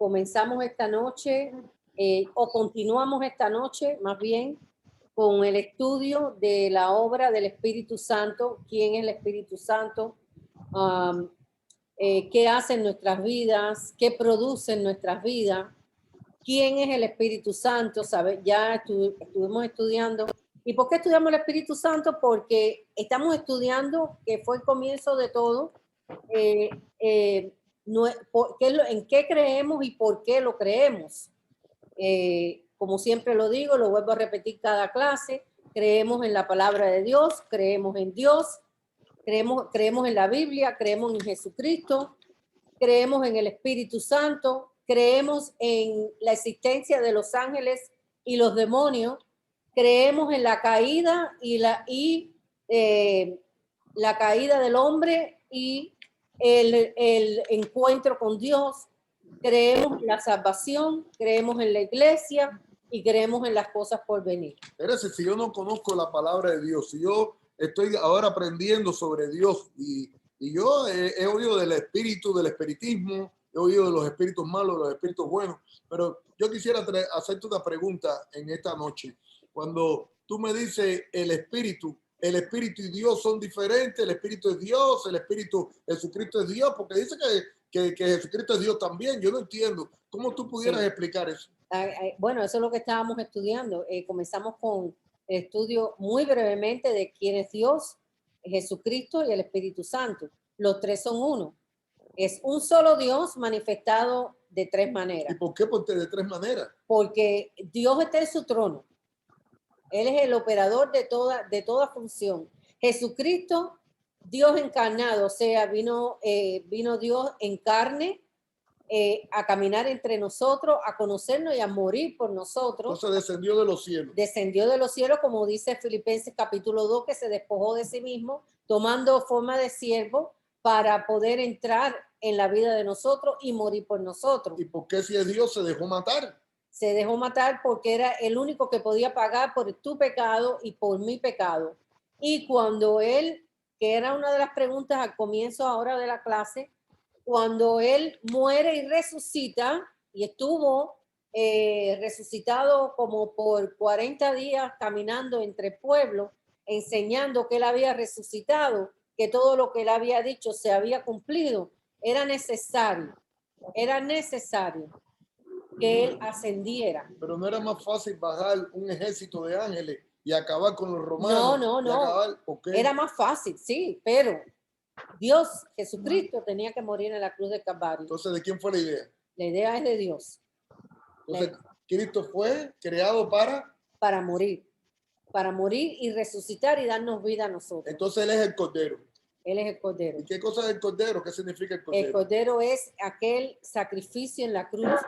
comenzamos esta noche, o continuamos esta noche, más bien, con el estudio de la obra del Espíritu Santo. ¿Quién es el Espíritu Santo? ¿Qué hace en nuestras vidas? ¿Qué produce en nuestras vidas? ¿Quién es el Espíritu Santo? ¿Sabe? Ya estuvimos estudiando. ¿Y por qué estudiamos el Espíritu Santo? Porque estamos estudiando, que fue el comienzo de todo, en qué creemos y por qué lo creemos. Como siempre lo digo, lo vuelvo a repetir cada clase, creemos en la palabra de Dios, creemos en Dios, creemos en la Biblia, creemos en Jesucristo, creemos en el Espíritu Santo, creemos en la existencia de los ángeles y los demonios, creemos en la caída la caída del hombre y el encuentro con Dios, creemos en la salvación, creemos en la iglesia y creemos en las cosas por venir. Pero si yo no conozco la palabra de Dios, si yo estoy ahora aprendiendo sobre Dios y yo he oído del espíritu, del espiritismo, he oído de los espíritus malos, de los espíritus buenos, pero yo quisiera hacerte una pregunta en esta noche. Cuando tú me dices el espíritu y Dios son diferentes, el espíritu es Dios, el espíritu Jesucristo es Dios, porque dice que Jesucristo es Dios también. Yo no entiendo. ¿Cómo tú pudieras explicar eso? Bueno, eso es lo que estábamos estudiando. Comenzamos con el estudio muy brevemente de quién es Dios, Jesucristo y el Espíritu Santo. Los tres son uno. Es un solo Dios manifestado de tres maneras. ¿Y por qué de tres maneras? Porque Dios está en su trono. Él es el operador de toda función. Jesucristo, Dios encarnado, o sea, vino Dios en carne, a caminar entre nosotros, a conocernos y a morir por nosotros. Entonces descendió de los cielos. Descendió de los cielos, como dice Filipenses capítulo 2, que se despojó de sí mismo, tomando forma de siervo para poder entrar en la vida de nosotros y morir por nosotros. ¿Y por qué si es Dios se dejó matar? Se dejó matar porque era el único que podía pagar por tu pecado y por mi pecado. Y cuando él, que era una de las preguntas al comienzo ahora de la clase, cuando él muere y resucita, y estuvo resucitado como por 40 días caminando entre pueblos, enseñando que él había resucitado, que todo lo que él había dicho se había cumplido, era necesario que él ascendiera. Pero no era más fácil bajar un ejército de ángeles y acabar con los romanos. No. Era más fácil, sí, pero Dios, Jesucristo, tenía que morir en la cruz de Calvario. Entonces, ¿de quién fue la idea? La idea es de Dios. Entonces, Cristo fue creado para morir y resucitar y darnos vida a nosotros. Entonces, Él es el Cordero. Él es el Cordero. ¿Y qué cosa es el Cordero? ¿Qué significa el Cordero? El Cordero es aquel sacrificio en la cruz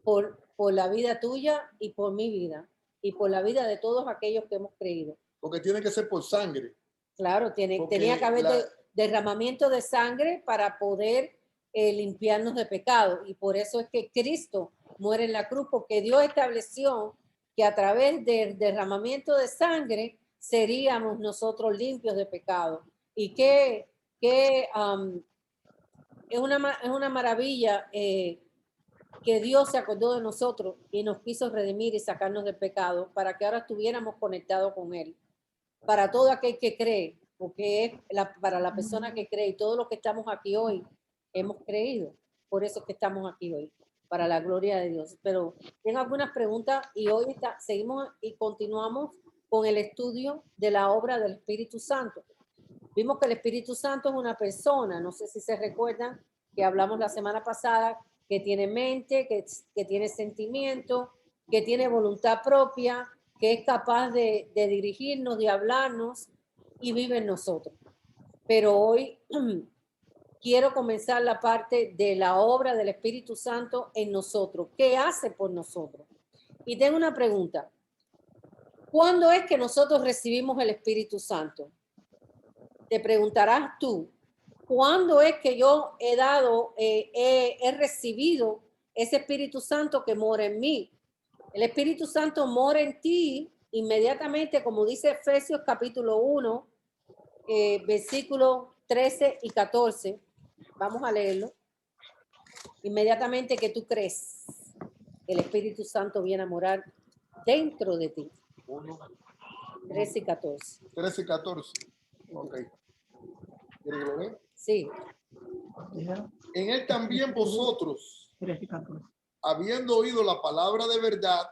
por la vida tuya y por mi vida y por la vida de todos aquellos que hemos creído. Porque tiene que ser por sangre. Claro, tenía que haber derramamiento de sangre para poder limpiarnos de pecado, y por eso es que Cristo muere en la cruz, porque Dios estableció que a través del derramamiento de sangre seríamos nosotros limpios de pecado. Y que es una maravilla que Dios se acordó de nosotros y nos quiso redimir y sacarnos del pecado para que ahora estuviéramos conectados con Él. Para todo aquel que cree, porque es para la persona que cree, y todos los que estamos aquí hoy hemos creído, por eso es que estamos aquí hoy, para la gloria de Dios. Pero tengo algunas preguntas y hoy seguimos y continuamos con el estudio de la obra del Espíritu Santo. Vimos que el Espíritu Santo es una persona, no sé si se recuerdan que hablamos la semana pasada, que tiene mente, que tiene sentimiento, que tiene voluntad propia, que es capaz de dirigirnos, de hablarnos y vive en nosotros. Pero hoy quiero comenzar la parte de la obra del Espíritu Santo en nosotros. ¿Qué hace por nosotros? Y tengo una pregunta. ¿Cuándo es que nosotros recibimos el Espíritu Santo? Te preguntarás tú, ¿cuándo es que yo he recibido ese Espíritu Santo que mora en mí? El Espíritu Santo mora en ti inmediatamente, como dice Efesios capítulo 1, versículos 13 y 14. Vamos a leerlo. Inmediatamente que tú crees, el Espíritu Santo viene a morar dentro de ti. 13 y 14. 13 y 14. Ok. ¿Quieren que lo vea? Sí. En él también vosotros, habiendo oído la palabra de verdad,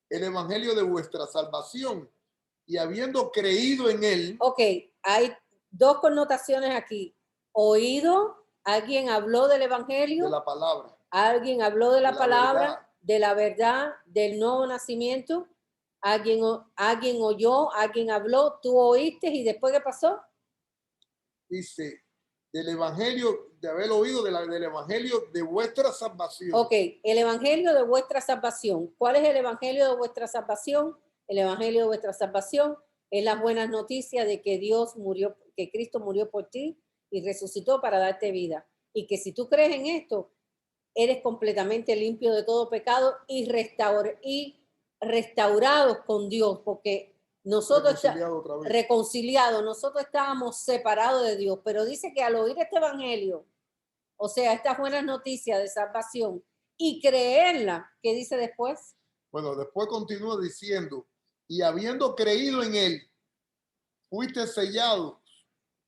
el evangelio de vuestra salvación, y habiendo creído en él. Ok, hay dos connotaciones aquí. Oído, alguien habló del evangelio. De la palabra. Alguien habló de la palabra, verdad. de la verdad, del nuevo nacimiento. Alguien oyó, alguien habló, tú oíste y después ¿qué pasó? Dice, del evangelio, de haber oído del evangelio de vuestra salvación. Ok, el evangelio de vuestra salvación. ¿Cuál es el evangelio de vuestra salvación? El evangelio de vuestra salvación es las buenas noticias de que Dios murió, que Cristo murió por ti y resucitó para darte vida. Y que si tú crees en esto, eres completamente limpio de todo pecado y restaurados con Dios, porque nosotros reconciliados, nosotros estábamos separados de Dios, pero dice que al oír este evangelio, o sea, estas buenas noticias de salvación y creerla, ¿qué dice después? Bueno, después continúa diciendo, y habiendo creído en él, fuiste sellados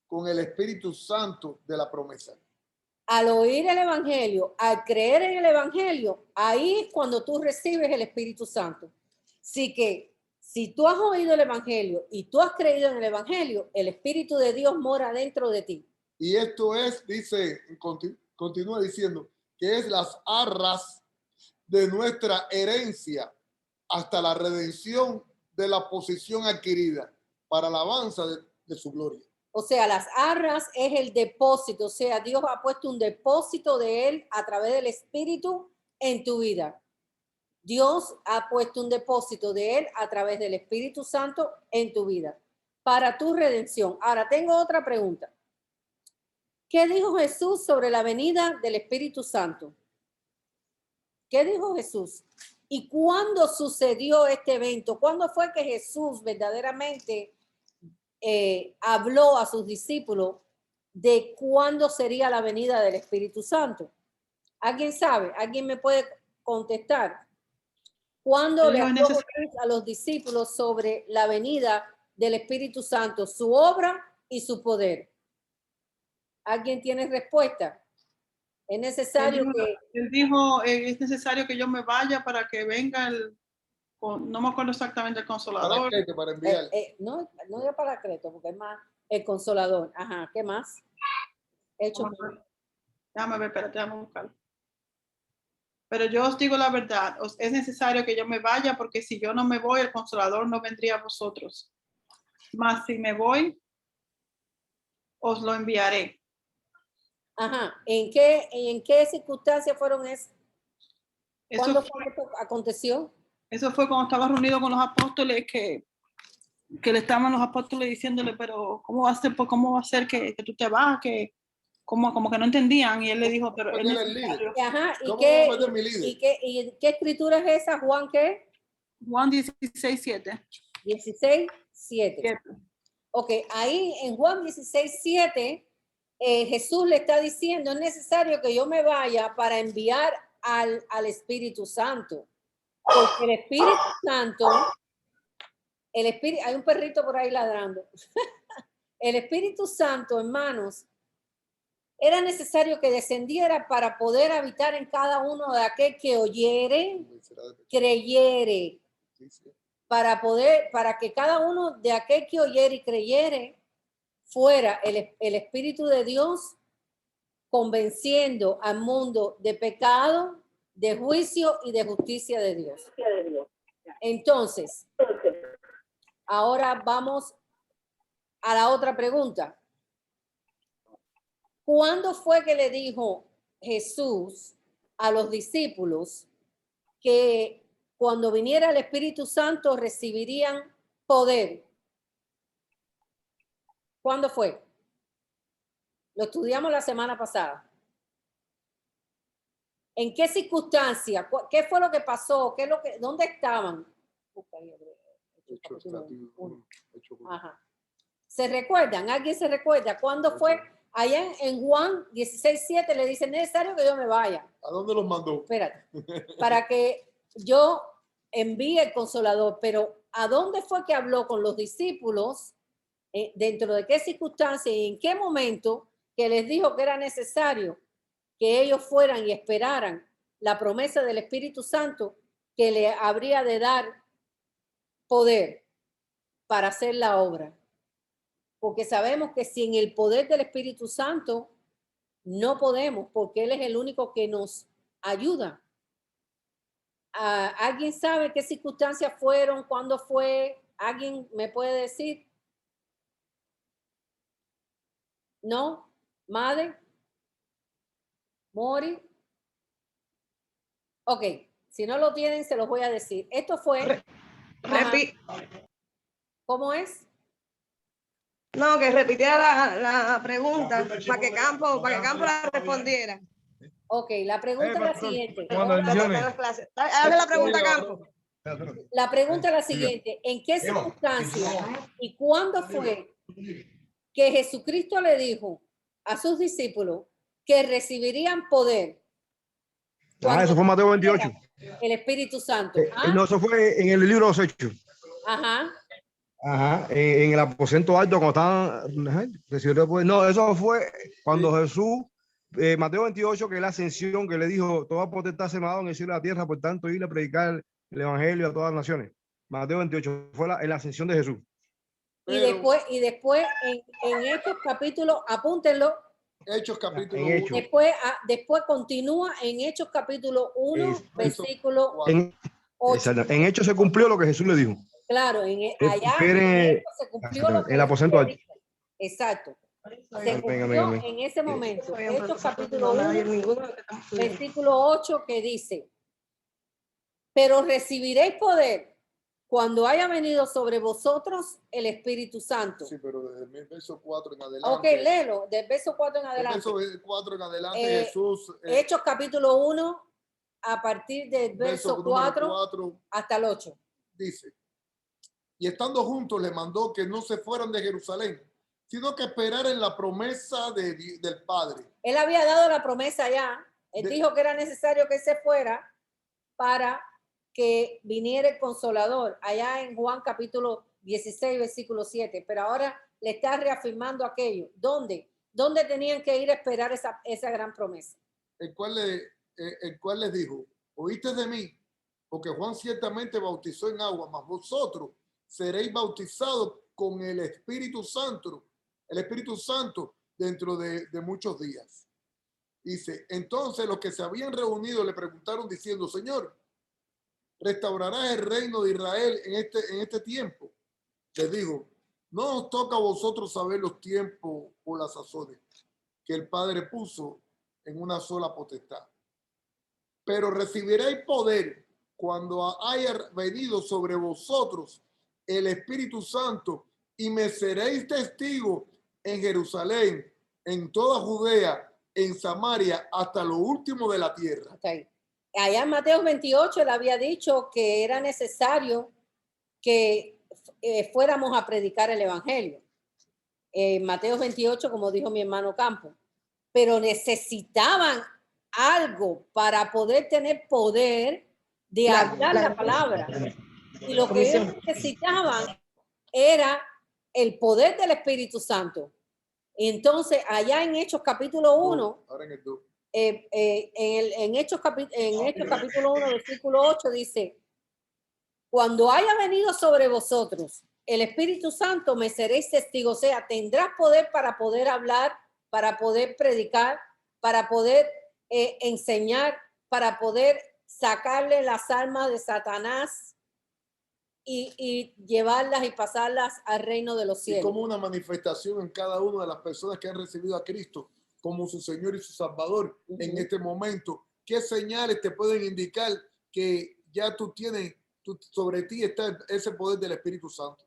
con el Espíritu Santo de la promesa. Al oír el evangelio, al creer en el evangelio, ahí es cuando tú recibes el Espíritu Santo. Así que si tú has oído el evangelio y tú has creído en el evangelio, el Espíritu de Dios mora dentro de ti. Y esto es, dice, continúa diciendo, que es las arras de nuestra herencia hasta la redención de la posición adquirida para la alabanza de su gloria. O sea, las arras es el depósito, o sea, Dios ha puesto un depósito de él a través del Espíritu en tu vida. Dios ha puesto un depósito de él a través del Espíritu Santo en tu vida para tu redención. Ahora, tengo otra pregunta. ¿Qué dijo Jesús sobre la venida del Espíritu Santo? ¿Qué dijo Jesús? ¿Y cuándo sucedió este evento? ¿Cuándo fue que Jesús verdaderamente habló a sus discípulos de cuándo sería la venida del Espíritu Santo? ¿Alguien sabe? ¿Alguien me puede contestar? ¿Cuándo le habló Jesús a los discípulos sobre la venida del Espíritu Santo, su obra y su poder? ¿Alguien tiene respuesta? Es necesario él dijo, es necesario que yo me vaya para que venga no me acuerdo exactamente el consolador. Para enviar. No era Paracleto, porque es más el consolador. Ajá, ¿qué más? Déjame ver, espérate, déjame buscarlo. Pero yo os digo la verdad, es necesario que yo me vaya, porque si yo no me voy, el consolador no vendría a vosotros. Mas si me voy, os lo enviaré. Ajá, ¿en qué circunstancias fueron esas? ¿Cuándo fue que esto aconteció? Eso fue cuando estaba reunido con los apóstoles, que le estaban los apóstoles diciéndole, pero ¿cómo va a ser que tú te vas? Que como que no entendían, y él le dijo, pero él es líder. Ajá, ¿y qué escritura es esa? ¿Juan qué? Juan 16:7. 16:7. Ok, ahí en Juan 16:7, Jesús le está diciendo, es necesario que yo me vaya para enviar al Espíritu Santo. Porque el Espíritu Santo, hay un perrito por ahí ladrando. El Espíritu Santo, hermanos, era necesario que descendiera para poder habitar en cada uno de aquel que oyere, creyere, para que cada uno de aquel que oyere y creyere fuera el Espíritu de Dios convenciendo al mundo de pecado, de juicio y de justicia de Dios. Entonces, ahora vamos a la otra pregunta. ¿Cuándo fue que le dijo Jesús a los discípulos que cuando viniera el Espíritu Santo recibirían poder? ¿Cuándo fue? Lo estudiamos la semana pasada. ¿En qué circunstancia? ¿Qué fue lo que pasó? ¿Dónde estaban? Ajá. ¿Se recuerdan? ¿Alguien se recuerda? ¿Cuándo fue Allá en Juan 16:7 le dice, es necesario que yo me vaya. ¿A dónde los mandó? Espérate, para que yo envíe el Consolador. Pero ¿a dónde fue que habló con los discípulos? ¿Dentro de qué circunstancias y en qué momento que les dijo que era necesario que ellos fueran y esperaran la promesa del Espíritu Santo que le habría de dar poder para hacer la obra? Porque sabemos que sin el poder del Espíritu Santo no podemos, porque Él es el único que nos ayuda. ¿Alguien sabe qué circunstancias fueron? ¿Cuándo fue? ¿Alguien me puede decir? ¿No? ¿Madre? ¿Mori? Ok, si no lo tienen, se los voy a decir. Esto fue... ¿Cómo es? No, que repitiera la pregunta para que Campo la respondiera. Ok, la pregunta es la siguiente. Hazle la pregunta a Campo. La pregunta es la siguiente. ¿En qué circunstancias y cuándo fue que Jesucristo le dijo a sus discípulos que recibirían poder? Eso fue Mateo 28. El Espíritu Santo. No, eso fue en el libro de los Hechos. Ajá. Ajá, en el aposento alto cuando estaban. No, eso fue cuando Jesús, Mateo 28, que es la ascensión, que le dijo: toda potestad se me ha dado en el cielo y la tierra, por tanto, ir a predicar el evangelio a todas las naciones. Mateo 28 fue la ascensión de Jesús. Y después en Hechos capítulo, apúntenlo. Hechos capítulo 1. Después continúa en Hechos capítulo 1, versículo 8. En Hechos se cumplió lo que Jesús le dijo. Claro, allá se cumplió lo que el aposento alto. Exacto. Se cumplió en ese momento. Hechos capítulo 1, versículo 8, que dice: pero recibiréis poder cuando haya venido sobre vosotros el Espíritu Santo. Sí, pero desde el verso 4 en adelante. Ok, léelo, del verso 4 en adelante. Del verso 4 en adelante, Jesús. Hechos capítulo 1, a partir del verso 4 hasta el 8. Dice: y estando juntos le mandó que no se fueran de Jerusalén, sino que esperaran la promesa del Padre. Él había dado la promesa ya. Él dijo que era necesario que se fuera para que viniera el Consolador, allá en Juan capítulo 16, versículo 7. Pero ahora le está reafirmando aquello. ¿Dónde tenían que ir a esperar esa gran promesa? El cual les dijo: oíste de mí, porque Juan ciertamente bautizó en agua, mas vosotros seréis bautizados con el Espíritu Santo dentro de muchos días. Dice: entonces los que se habían reunido le preguntaron diciendo: Señor, ¿restaurarás el reino de Israel en este tiempo? Les digo: no os toca a vosotros saber los tiempos o las sazones que el Padre puso en una sola potestad, pero recibiréis poder cuando haya venido sobre vosotros el Espíritu Santo, y me seréis testigos en Jerusalén, en toda Judea, en Samaria, hasta lo último de la tierra. Okay. Allá en Mateo 28 él había dicho que era necesario que fuéramos a predicar el evangelio. Mateo 28, como dijo mi hermano Campo, pero necesitaban algo para poder tener poder de hablar la palabra. Y lo que ellos necesitaban era el poder del Espíritu Santo. Entonces, allá en Hechos capítulo 1, en Hechos capítulo 1, versículo 8, dice: cuando haya venido sobre vosotros el Espíritu Santo, me seréis testigos. O sea, tendrás poder para poder hablar, para poder predicar, para poder enseñar, para poder sacarle las almas de Satanás y llevarlas y pasarlas al reino de los cielos. Y como una manifestación en cada una de las personas que han recibido a Cristo como su Señor y su Salvador en este momento. ¿Qué señales te pueden indicar que ya sobre ti está ese poder del Espíritu Santo?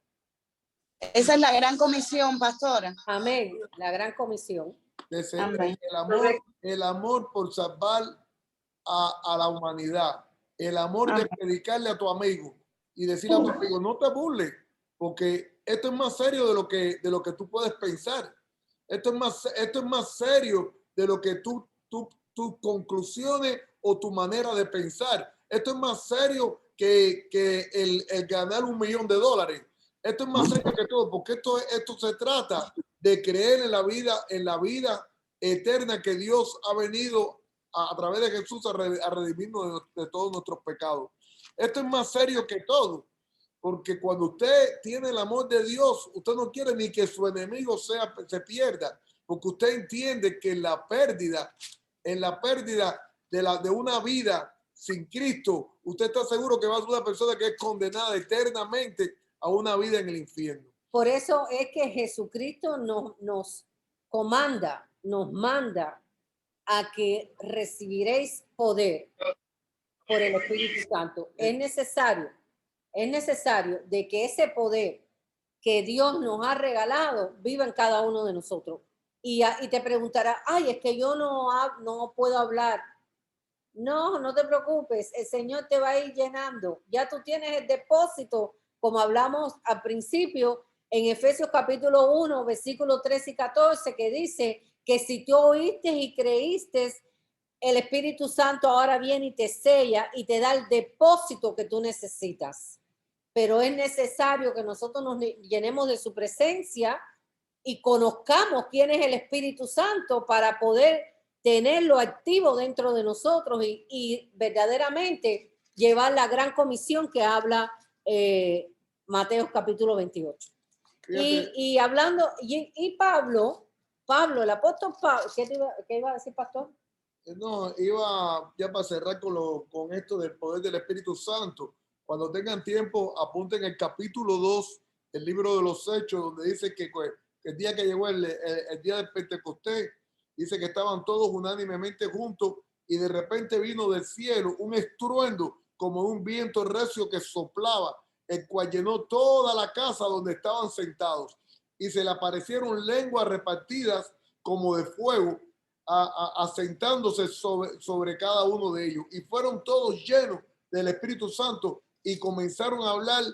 Esa es la gran comisión, pastora. Amén. La gran comisión. Amén. El amor por salvar a la humanidad. El amor de predicarle a tu amigo y decirle a tu amigo: no te burles, porque esto es más serio de lo que tú puedes pensar. Esto es más serio de lo que tus conclusiones o tu manera de pensar. Esto es más serio que el ganar $1 millón. Esto es más serio que todo, porque esto se trata de creer en la vida eterna que Dios ha venido a través de Jesús a redimirnos de todos nuestros pecados. Esto es más serio que todo, porque cuando usted tiene el amor de Dios, usted no quiere ni que su enemigo se pierda, porque usted entiende que en la pérdida de una vida sin Cristo, usted está seguro que va a ser una persona que es condenada eternamente a una vida en el infierno. Por eso es que Jesucristo nos comanda, nos manda a que recibiréis poder por el Espíritu Santo. Es necesario de que ese poder que Dios nos ha regalado viva en cada uno de nosotros. Y te preguntará, ay, es que yo no puedo hablar. No te preocupes, el Señor te va a ir llenando. Ya tú tienes el depósito, como hablamos al principio, en Efesios capítulo 1, versículos 13 y 14, que dice que si tú oíste y creíste, el Espíritu Santo ahora viene y te sella y te da el depósito que tú necesitas. Pero es necesario que nosotros nos llenemos de su presencia y conozcamos quién es el Espíritu Santo para poder tenerlo activo dentro de nosotros y verdaderamente llevar la gran comisión que habla Mateo capítulo 28. Y hablando, y Pablo, el apóstol Pablo, ¿qué iba a decir, pastor? No, iba ya para cerrar con esto del poder del Espíritu Santo. Cuando tengan tiempo, apunten el capítulo 2 del libro de los Hechos, donde dice que el día que llegó el día del Pentecostés, dice que estaban todos unánimemente juntos y de repente vino del cielo un estruendo como un viento recio que soplaba, el cual llenó toda la casa donde estaban sentados y se le aparecieron lenguas repartidas como de fuego, asentándose sobre cada uno de ellos, y fueron todos llenos del Espíritu Santo y comenzaron a hablar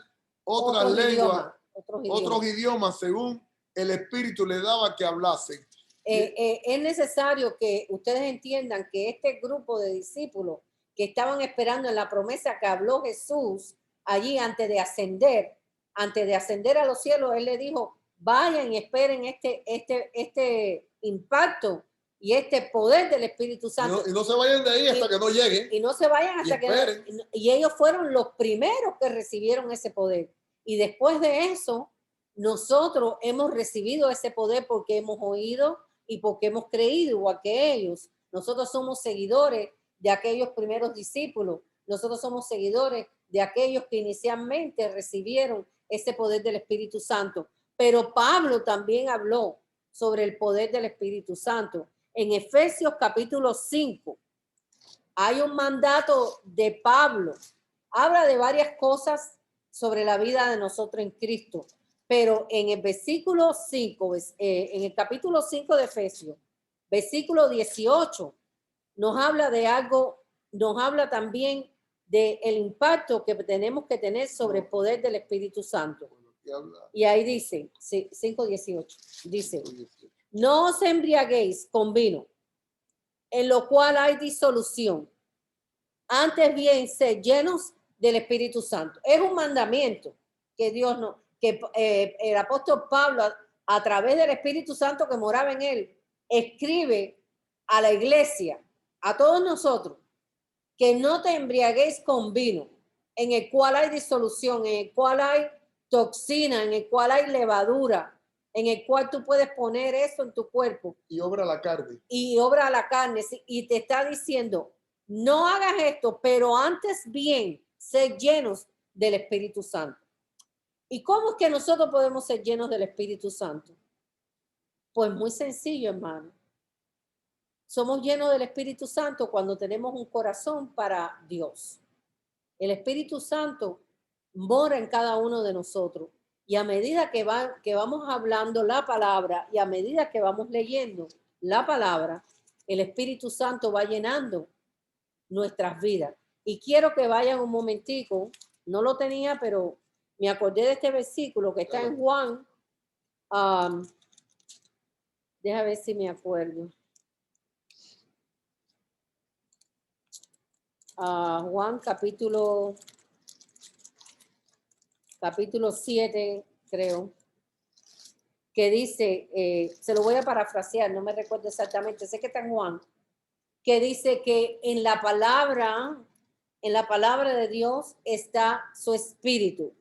otras lenguas, otros idiomas según el Espíritu le daba que hablasen. Es necesario que ustedes entiendan que este grupo de discípulos que estaban esperando en la promesa que habló Jesús allí antes de ascender a los cielos, él le dijo, vayan y esperen este impacto y este poder del Espíritu Santo. Y no se vayan de ahí hasta que no lleguen. Y no se vayan hasta que no. Y ellos fueron los primeros que recibieron ese poder. Y después de eso, nosotros hemos recibido ese poder porque hemos oído y porque hemos creído igual que ellos. Nosotros somos seguidores de aquellos primeros discípulos. Nosotros somos seguidores de aquellos que inicialmente recibieron ese poder del Espíritu Santo. Pero Pablo también habló sobre el poder del Espíritu Santo. En Efesios capítulo 5 hay un mandato de Pablo. Habla de varias cosas sobre la vida de nosotros en Cristo. Pero en el versículo 5, en el capítulo 5 de Efesios, versículo 18, nos habla de algo, nos habla también del impacto que tenemos que tener sobre el poder del Espíritu Santo. Y ahí dice, 5:18, dice, no os embriaguéis con vino, en lo cual hay disolución. Antes bien, sed llenos del Espíritu Santo. Es un mandamiento que Dios nos... que el apóstol Pablo, a través del Espíritu Santo que moraba en él, escribe a la iglesia, a todos nosotros, que no te embriaguéis con vino, en el cual hay disolución, en el cual hay toxina, en el cual hay levadura, en el cual tú puedes poner eso en tu cuerpo. Y obra la carne. Y obra la carne. Y te está diciendo, no hagas esto, pero antes bien, sé llenos del Espíritu Santo. ¿Y cómo es que nosotros podemos ser llenos del Espíritu Santo? Pues muy sencillo, hermano. Somos llenos del Espíritu Santo cuando tenemos un corazón para Dios. El Espíritu Santo mora en cada uno de nosotros. Y a medida que vamos hablando la palabra y a medida que vamos leyendo la palabra, el Espíritu Santo va llenando nuestras vidas. Y quiero que vayan un momentico, no lo tenía, pero me acordé de este versículo que está en Juan Deja ver si me acuerdo. Juan capítulo 7, creo, que dice, se lo voy a parafrasear, no me recuerdo exactamente, sé que está en Juan, que dice que en la palabra de Dios está su espíritu.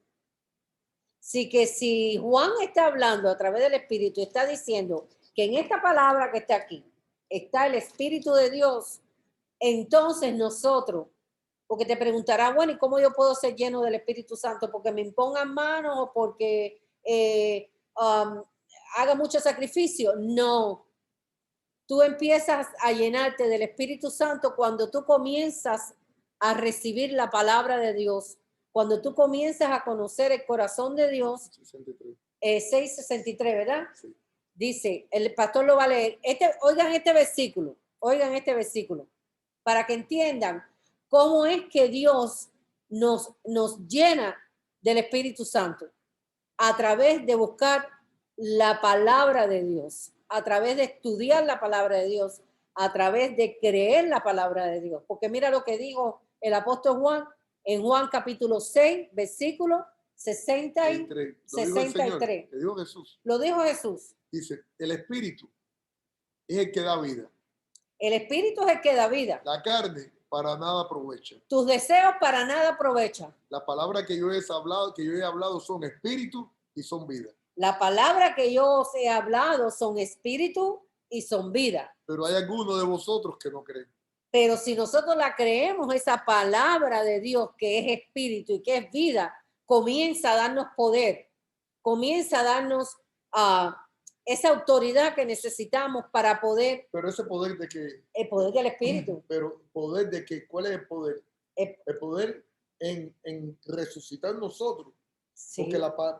Así que si Juan está hablando a través del espíritu, está diciendo que en esta palabra que está aquí está el espíritu de Dios, entonces nosotros, porque te preguntará, bueno, ¿y cómo yo puedo ser lleno del Espíritu Santo? ¿Porque me impongan manos o porque haga mucho sacrificio? No. Tú empiezas a llenarte del Espíritu Santo cuando tú comienzas a recibir la palabra de Dios, cuando tú comienzas a conocer el corazón de Dios. 63. 6:63, ¿verdad? Sí. Dice, el pastor lo va a leer. Oigan este versículo, para que entiendan cómo es que Dios nos llena del Espíritu Santo a través de buscar la palabra de Dios, a través de estudiar la palabra de Dios, a través de creer la palabra de Dios. Porque mira lo que dijo el apóstol Juan en Juan capítulo 6, versículo 60 y 63. Lo dijo Jesús. Lo dijo Jesús. Dice, el espíritu es el que da vida. El espíritu es el que da vida. La carne para nada aprovecha. Tus deseos para nada aprovechan. La palabra que yo he hablado son espíritu y son vida. La palabra que yo os he hablado son espíritu y son vida. Pero hay algunos de vosotros que no creen. Pero si nosotros la creemos, esa palabra de Dios que es espíritu y que es vida, comienza a darnos poder, comienza a darnos esa autoridad que necesitamos para poder. Pero ese poder de que... El poder del espíritu. Pero poder de que, ¿cuál es el poder? El poder en resucitar nosotros. Sí.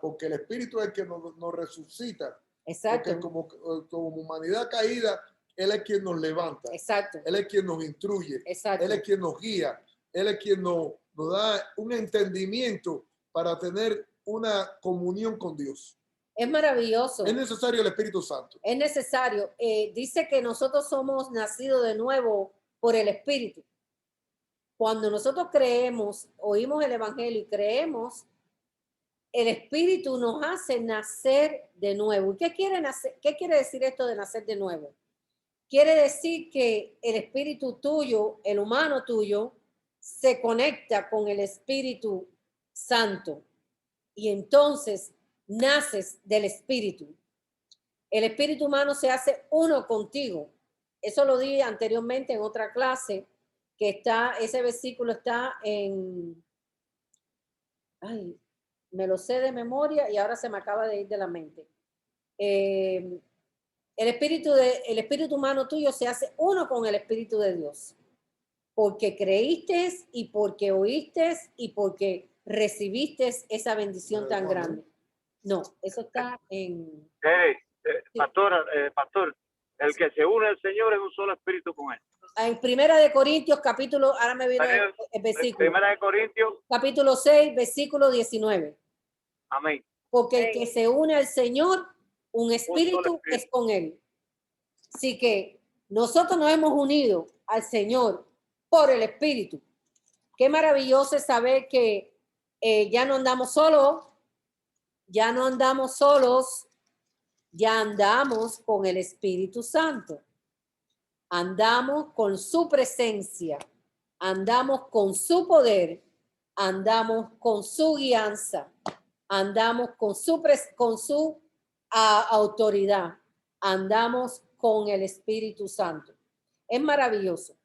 Porque el espíritu es el que nos resucita. Exacto. Porque como humanidad caída, Él es quien nos levanta. Exacto. Él es quien nos instruye. Exacto. Él es quien nos guía. Él es quien nos da un entendimiento para tener una comunión con Dios. Es maravilloso. Es necesario el Espíritu Santo. Es necesario. Dice que nosotros somos nacidos de nuevo por el Espíritu. Cuando nosotros creemos, oímos el Evangelio y creemos, el Espíritu nos hace nacer de nuevo. ¿Y qué quiere decir esto de nacer de nuevo? Quiere decir que el espíritu tuyo, el humano tuyo, se conecta con el Espíritu Santo y entonces naces del Espíritu. El espíritu humano se hace uno contigo. Eso lo di anteriormente en otra clase, que ese versículo está en... Ay, me lo sé de memoria y ahora se me acaba de ir de la mente. El espíritu humano tuyo se hace uno con el Espíritu de Dios. Porque creíste y porque oíste y porque recibiste esa bendición tan grande. No, eso está en... Pastor, el que se une al Señor es un solo espíritu con él. En Primera de Corintios, capítulo, ahora me viene el versículo. Primera de Corintios. Capítulo 6, versículo 19. Amén. Porque el que se une al Señor, un espíritu es con él. Así que nosotros nos hemos unido al Señor por el Espíritu. Qué maravilloso es saber que ya no andamos solos, ya andamos con el Espíritu Santo. Andamos con su presencia, andamos con su poder, andamos con su guianza, andamos con su autoridad, andamos con el Espíritu Santo. Es maravilloso.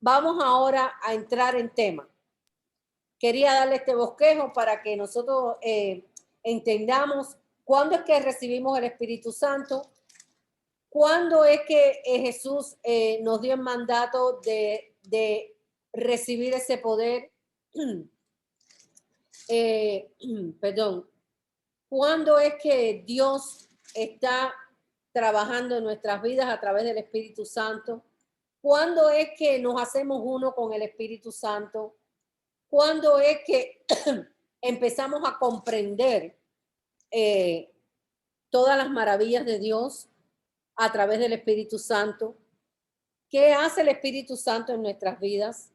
Vamos ahora a entrar en tema. Quería darle este bosquejo para que nosotros entendamos cuándo es que recibimos el Espíritu Santo, cuándo es que Jesús nos dio el mandato de recibir ese poder. Perdón. ¿Cuándo es que Dios está trabajando en nuestras vidas a través del Espíritu Santo? ¿Cuándo es que nos hacemos uno con el Espíritu Santo? ¿Cuándo es que empezamos a comprender todas las maravillas de Dios? a través del Espíritu Santo. ¿Qué hace el Espíritu Santo en nuestras vidas?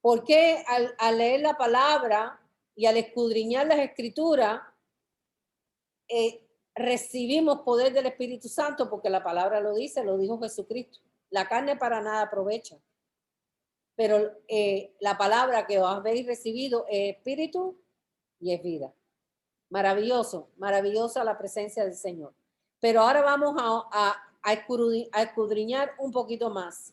¿Por qué al leer la palabra y al escudriñar las escrituras recibimos poder del Espíritu Santo? Porque la palabra lo dice, lo dijo Jesucristo. La carne para nada aprovecha. Pero la palabra que habéis recibido es espíritu y es vida. Maravilloso, maravillosa la presencia del Señor. Pero ahora vamos a escudriñar un poquito más.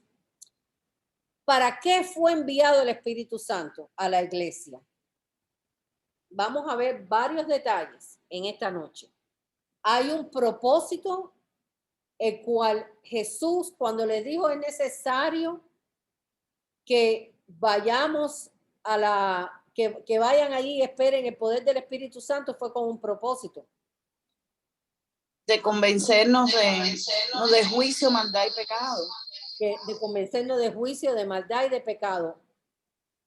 ¿Para qué fue enviado el Espíritu Santo a la iglesia? Vamos a ver varios detalles en esta noche. Hay un propósito el cual Jesús, cuando le dijo es necesario que vayamos que vayan allí y esperen el poder del Espíritu Santo, fue con un propósito. De convencernos de juicio, maldad y pecado. De convencernos de juicio, de maldad y de pecado.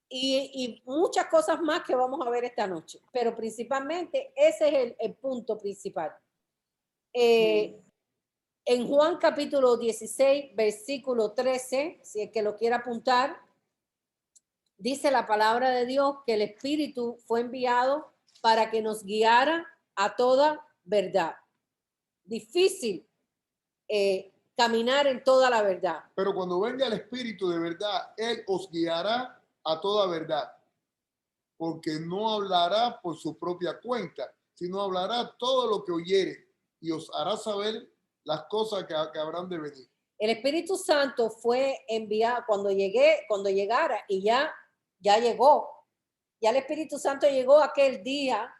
Y muchas cosas más que vamos a ver esta noche. Pero principalmente ese es el punto principal. En Juan capítulo 16, versículo 13, si el que lo quiera apuntar, dice la palabra de Dios que el Espíritu fue enviado para que nos guiara a toda verdad. Difícil caminar en toda la verdad. Pero cuando venga el Espíritu de verdad, Él os guiará a toda verdad, porque no hablará por su propia cuenta, sino hablará todo lo que oyere y os hará saber las cosas que habrán de venir. El Espíritu Santo fue enviado cuando llegara, y ya llegó. Ya el Espíritu Santo llegó aquel día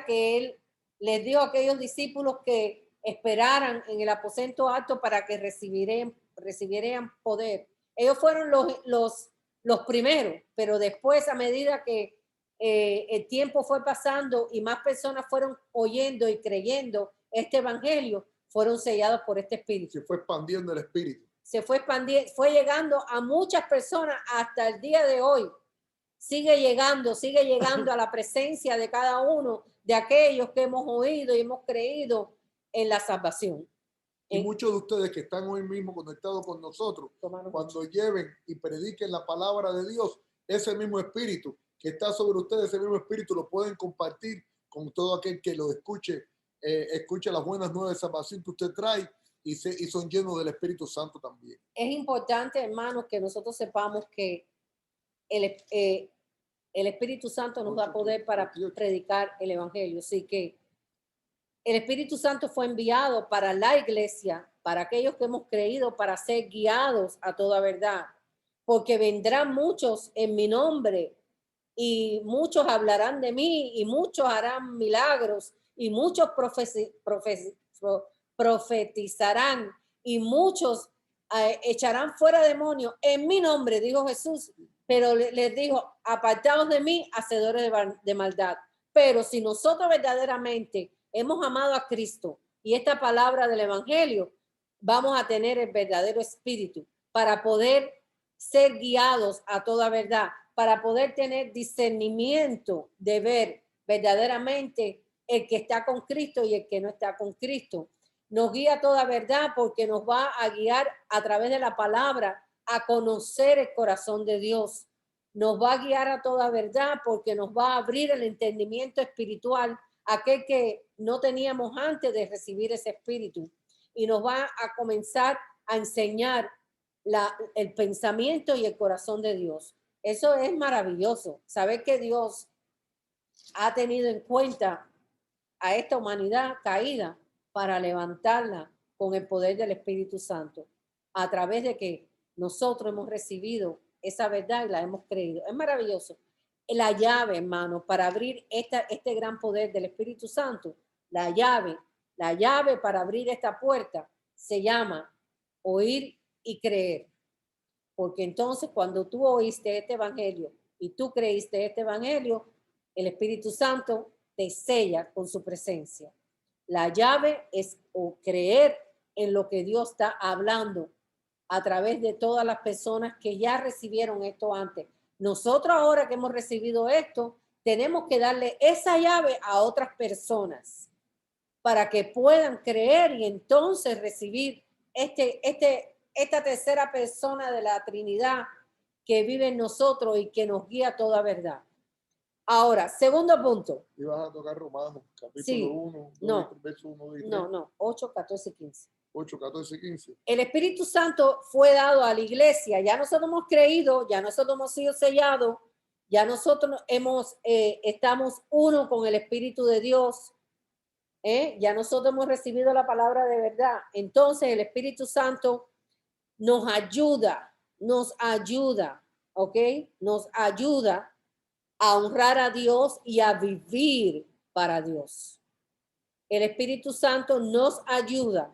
que Él les dio a aquellos discípulos que esperaran en el aposento alto para que recibieran poder. Ellos fueron los primeros, pero después, a medida que el tiempo fue pasando y más personas fueron oyendo y creyendo este evangelio, fueron sellados por este Espíritu. Se fue expandiendo el Espíritu. Se fue expandiendo, fue llegando a muchas personas hasta el día de hoy. Sigue llegando a la presencia de cada uno de aquellos que hemos oído y hemos creído en la salvación. Y muchos de ustedes que están hoy mismo conectados con nosotros, cuando lleven y prediquen la palabra de Dios, ese mismo Espíritu que está sobre ustedes, ese mismo Espíritu lo pueden compartir con todo aquel que lo escuche, escuche las buenas nuevas de salvación que usted trae y son llenos del Espíritu Santo también. Es importante, hermanos, que nosotros sepamos que el Espíritu Santo nos da poder para predicar el evangelio. Así que el Espíritu Santo fue enviado para la iglesia, para aquellos que hemos creído, para ser guiados a toda verdad. Porque vendrán muchos en mi nombre y muchos hablarán de mí y muchos harán milagros y muchos profetizarán y muchos echarán fuera demonios en mi nombre, dijo Jesús. Pero les dijo, apartados de mí, hacedores de maldad. Pero si nosotros verdaderamente hemos amado a Cristo y esta palabra del evangelio, vamos a tener el verdadero espíritu para poder ser guiados a toda verdad, para poder tener discernimiento de ver verdaderamente el que está con Cristo y el que no está con Cristo. Nos guía a toda verdad porque nos va a guiar a través de la palabra a conocer el corazón de Dios. Nos va a guiar a toda verdad porque nos va a abrir el entendimiento espiritual, aquel que no teníamos antes de recibir ese espíritu, y nos va a comenzar a enseñar el pensamiento y el corazón de Dios. Eso es maravilloso, saber que Dios ha tenido en cuenta a esta humanidad caída para levantarla con el poder del Espíritu Santo, a través de que nosotros hemos recibido esa verdad y la hemos creído. Es maravilloso. La llave, hermano, para abrir este gran poder del Espíritu Santo, la llave para abrir esta puerta se llama oír y creer. Porque entonces cuando tú oíste este evangelio y tú creíste este evangelio, el Espíritu Santo te sella con su presencia. La llave es creer en lo que Dios está hablando a través de todas las personas que ya recibieron esto antes. Nosotros ahora que hemos recibido esto, tenemos que darle esa llave a otras personas para que puedan creer y entonces recibir esta tercera persona de la Trinidad que vive en nosotros y que nos guía a toda verdad. Ahora, segundo punto. Y vas a tocar Romanos, capítulo Sí, 1, no. verso 1 y 3. No, 8, 14 y 15. 8, 14 y 15. El Espíritu Santo fue dado a la iglesia. Ya nosotros hemos creído, ya nosotros hemos sido sellados, ya nosotros estamos uno con el Espíritu de Dios. Ya nosotros hemos recibido la palabra de verdad. Entonces el Espíritu Santo nos ayuda, ¿ok? Nos ayuda a honrar a Dios y a vivir para Dios. El Espíritu Santo nos ayuda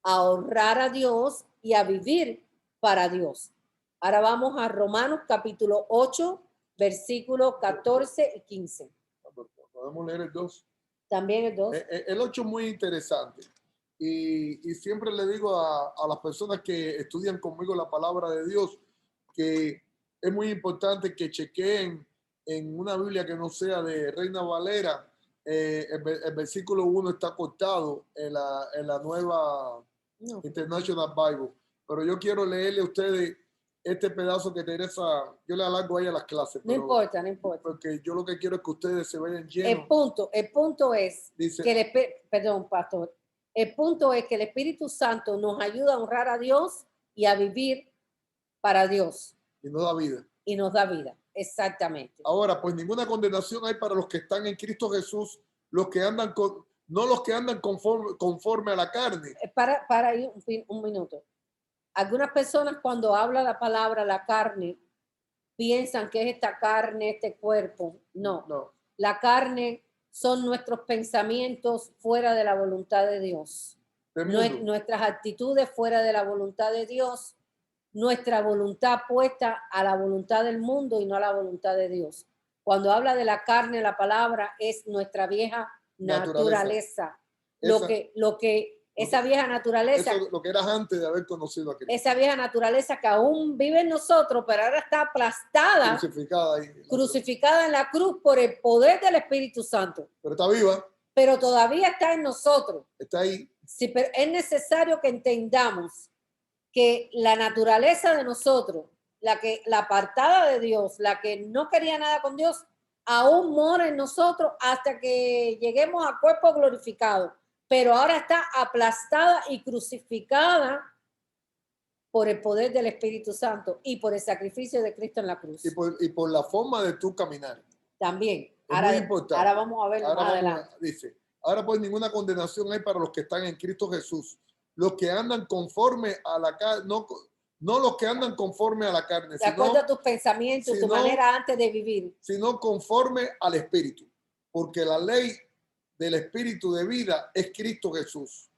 a honrar a Dios y a vivir para Dios. Ahora vamos a Romanos capítulo 8, versículos 14 y 15. Podemos leer el 2. También el 2. El 8 es muy interesante. Y siempre le digo a las personas que estudian conmigo la palabra de Dios que es muy importante que chequeen en una Biblia que no sea de Reina Valera. El versículo 1 está cortado en la nueva International Bible. Pero yo quiero leerle a ustedes este pedazo que Teresa, yo le alargo ahí a las clases. No importa. Porque yo lo que quiero es que ustedes se vayan llenos. El punto es Dice, que perdón, pastor. El punto es que el Espíritu Santo nos ayuda a honrar a Dios y a vivir para Dios. Y nos da vida. Y nos da vida, exactamente. Ahora, pues ninguna condenación hay para los que están en Cristo Jesús, los que andan no los que andan conforme a la carne. Para ahí un minuto. Algunas personas cuando habla la palabra la carne, piensan que es esta carne, este cuerpo. No. La carne son nuestros pensamientos fuera de la voluntad de Dios. Nuestras actitudes fuera de la voluntad de Dios. Nuestra voluntad puesta a la voluntad del mundo y no a la voluntad de Dios. Cuando habla de la carne, la palabra es nuestra vieja naturaleza. Esa vieja naturaleza. Eso lo que eras antes de haber conocido a Cristo. Esa vieja naturaleza que aún vive en nosotros, pero ahora está aplastada, crucificada en la cruz por el poder del Espíritu Santo. Pero está viva. Pero todavía está en nosotros. Está ahí. Sí, pero es necesario que entendamos que la naturaleza de nosotros, la apartada de Dios, la que no quería nada con Dios, aún mora en nosotros hasta que lleguemos a cuerpo glorificado. Pero ahora está aplastada y crucificada por el poder del Espíritu Santo y por el sacrificio de Cristo en la cruz. Y por la forma de tu caminar. También. Muy importante. Ahora vamos a ver más adelante. Dice, ahora pues ninguna condenación hay para los que están en Cristo Jesús. Los que andan conforme a la carne, no los que andan conforme a la carne. De acuerdo a tus pensamientos, tu manera antes de vivir. Sino conforme al Espíritu. Porque la ley del Espíritu de vida es Cristo Jesús.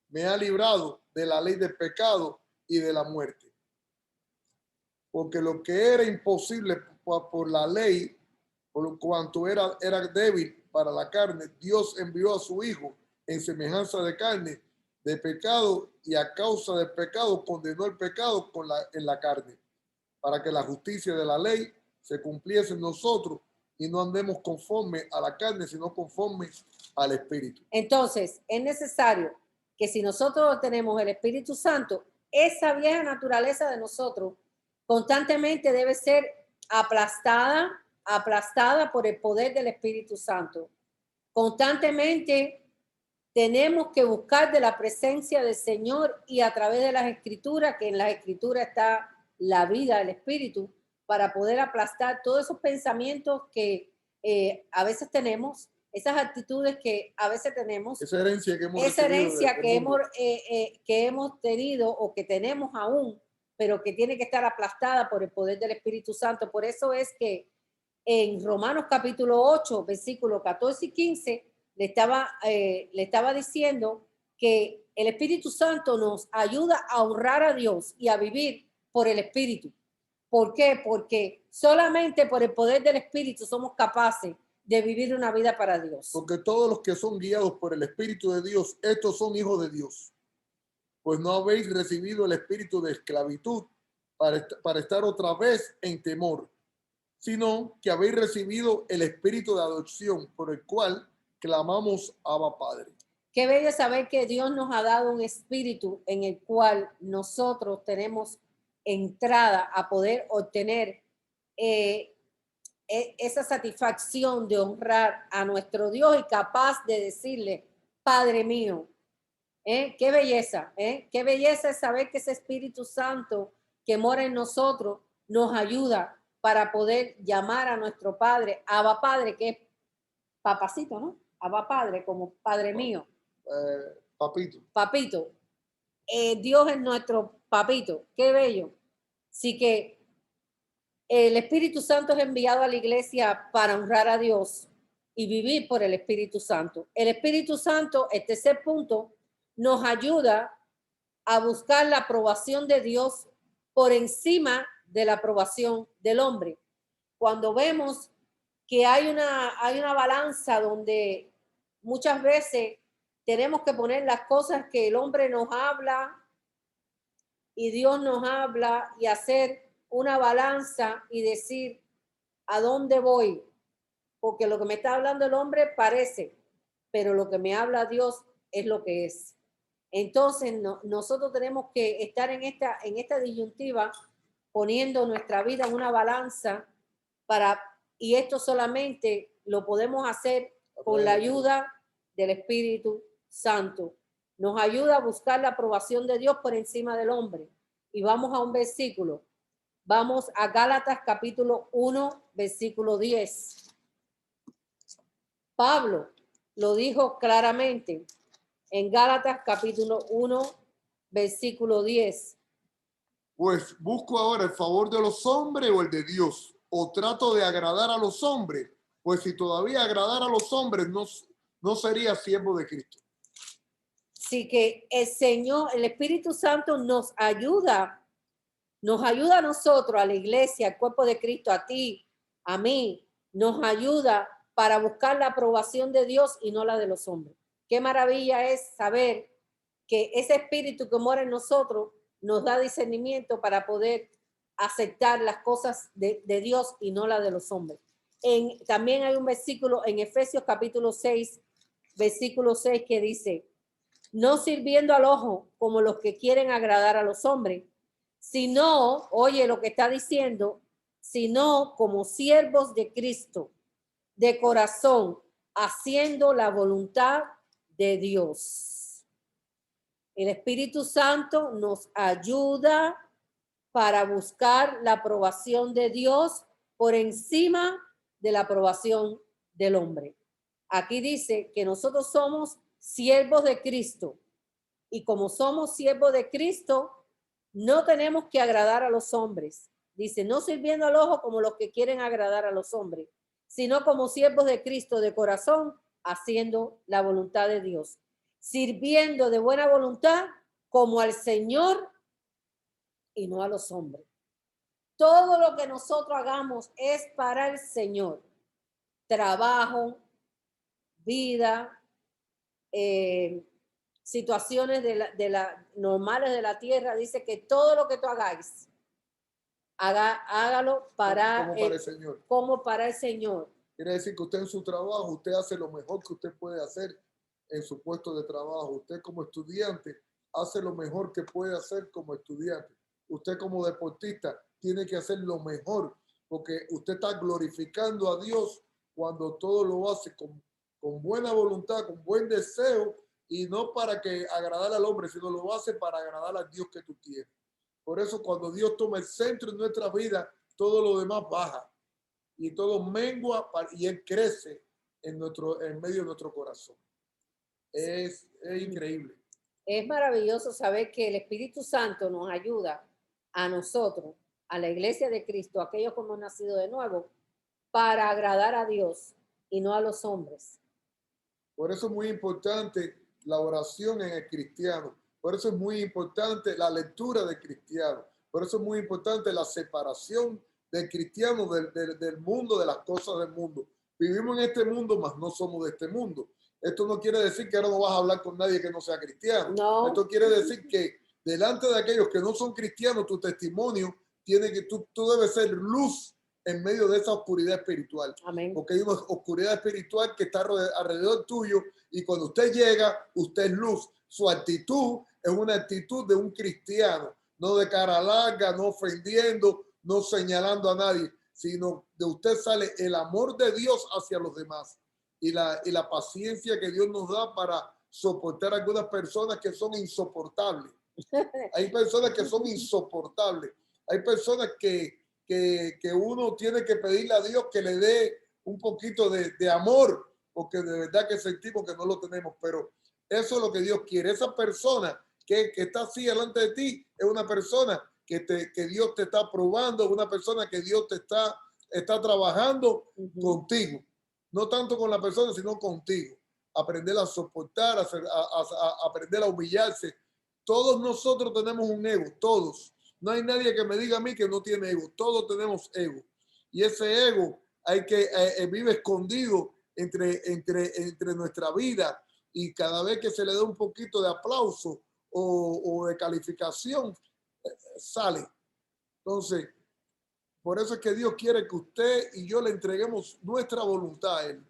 Me ha librado de la ley del pecado y de la muerte. Porque lo que era imposible por la ley, por cuanto era débil para la carne, Dios envió a su Hijo en semejanza de carne, de pecado, y a causa del pecado condenó el pecado en la carne, para que la justicia de la ley se cumpliese en nosotros y no andemos conforme a la carne, sino conforme al Espíritu. Entonces, es necesario que si nosotros tenemos el Espíritu Santo, esa vieja naturaleza de nosotros constantemente debe ser aplastada por el poder del Espíritu Santo. Constantemente tenemos que buscar de la presencia del Señor y a través de las Escrituras, que en las Escrituras está la vida del Espíritu, para poder aplastar todos esos pensamientos que a veces tenemos, esas actitudes que a veces tenemos, esa herencia que hemos tenido o que tenemos aún, pero que tiene que estar aplastada por el poder del Espíritu Santo. Por eso es que en Romanos capítulo 8, versículos 14 y 15, le estaba diciendo que el Espíritu Santo nos ayuda a honrar a Dios y a vivir por el Espíritu. ¿Por qué? Porque solamente por el poder del Espíritu somos capaces de vivir una vida para Dios. Porque todos los que son guiados por el Espíritu de Dios, estos son hijos de Dios. Pues no habéis recibido el espíritu de esclavitud para estar otra vez en temor, sino que habéis recibido el espíritu de adopción por el cual clamamos Abba Padre. Qué bello saber que Dios nos ha dado un espíritu en el cual nosotros tenemos entrada a poder obtener esa satisfacción de honrar a nuestro Dios y capaz de decirle, Padre mío. Qué belleza, qué belleza es saber que ese Espíritu Santo que mora en nosotros nos ayuda para poder llamar a nuestro Padre, Abba Padre, que es papacito, ¿no? Abba Padre, como Padre mío. Papito. Papito. Dios es nuestro papito. Qué bello. Así que el Espíritu Santo es enviado a la iglesia para honrar a Dios y vivir por el Espíritu Santo. El Espíritu Santo, el tercer punto, nos ayuda a buscar la aprobación de Dios por encima de la aprobación del hombre. Cuando vemos que hay una balanza donde muchas veces tenemos que poner las cosas que el hombre nos habla y Dios nos habla y hacer una balanza y decir a dónde voy, porque lo que me está hablando el hombre parece, pero lo que me habla Dios es lo que es. Entonces nosotros tenemos que estar en esta disyuntiva poniendo nuestra vida en una balanza y esto solamente lo podemos hacer con la ayuda del Espíritu Santo. Nos ayuda a buscar la aprobación de Dios por encima del hombre. Y vamos a un versículo. Vamos a Gálatas capítulo 1, versículo 10. Pablo lo dijo claramente en Gálatas capítulo 1, versículo 10. Pues busco ahora el favor de los hombres o el de Dios, o trato de agradar a los hombres, pues si todavía agradar a los hombres no sería siervo de Cristo. Así que el Señor, el Espíritu Santo nos ayuda a nosotros, a la iglesia, al cuerpo de Cristo, a ti, a mí, nos ayuda para buscar la aprobación de Dios y no la de los hombres. Qué maravilla es saber que ese espíritu que mora en nosotros nos da discernimiento para poder aceptar las cosas de Dios y no las de los hombres. También hay un versículo en Efesios capítulo 6, versículo 6 que dice, no sirviendo al ojo como los que quieren agradar a los hombres, sino, oye lo que está diciendo, sino como siervos de Cristo, de corazón, haciendo la voluntad de Dios. El Espíritu Santo nos ayuda para buscar la aprobación de Dios por encima de la aprobación del hombre. Aquí dice que nosotros somos siervos de Cristo y como somos siervos de Cristo, no tenemos que agradar a los hombres. Dice, no sirviendo al ojo como los que quieren agradar a los hombres, sino como siervos de Cristo de corazón, haciendo la voluntad de Dios, sirviendo de buena voluntad como al Señor y no a los hombres. Todo lo que nosotros hagamos es para el Señor. Trabajo, vida, situaciones normales de la tierra. Dice que todo lo que tú hagáis, hágalo para el Señor. Como para el Señor. Quiere decir que usted en su trabajo, usted hace lo mejor que usted puede hacer en su puesto de trabajo. Usted como estudiante hace lo mejor que puede hacer como estudiante. Usted como deportista tiene que hacer lo mejor porque usted está glorificando a Dios cuando todo lo hace con buena voluntad, con buen deseo y no para que agradar al hombre, sino lo hace para agradar al Dios que tú tienes. Por eso cuando Dios toma el centro en nuestra vida, todo lo demás baja y todo mengua y Él crece en medio de nuestro corazón. Es increíble. Es maravilloso saber que el Espíritu Santo nos ayuda a nosotros, a la iglesia de Cristo, a aquellos que hemos nacido de nuevo, para agradar a Dios y no a los hombres. Por eso es muy importante la oración en el cristiano. Por eso es muy importante la lectura del cristiano. Por eso es muy importante la separación del cristiano del mundo, de las cosas del mundo. Vivimos en este mundo, mas no somos de este mundo. Esto no quiere decir que ahora no vas a hablar con nadie que no sea cristiano. No. Esto quiere decir que delante de aquellos que no son cristianos, tu testimonio tiene que, tú debes ser luz en medio de esa oscuridad espiritual. Amén. Porque hay una oscuridad espiritual que está alrededor tuyo y cuando usted llega, usted es luz. Su actitud es una actitud de un cristiano, no de cara larga, no ofendiendo, no señalando a nadie, sino de usted sale el amor de Dios hacia los demás y la paciencia que Dios nos da para soportar a algunas personas que son insoportables. Hay personas que son insoportables. Hay personas que uno tiene que pedirle a Dios que le dé un poquito de amor, porque de verdad que sentimos que no lo tenemos, pero eso es lo que Dios quiere. Esa persona que está así delante de ti es una persona que Dios te está probando, una persona que Dios te está trabajando contigo. No tanto con la persona, sino contigo. Aprender a soportar, a aprender a humillarse. Todos nosotros tenemos un ego, todos. No hay nadie que me diga a mí que no tiene ego. Todos tenemos ego. Y ese ego vive escondido entre nuestra vida. Y cada vez que se le da un poquito de aplauso o de calificación, sale. Entonces, por eso es que Dios quiere que usted y yo le entreguemos nuestra voluntad a Él.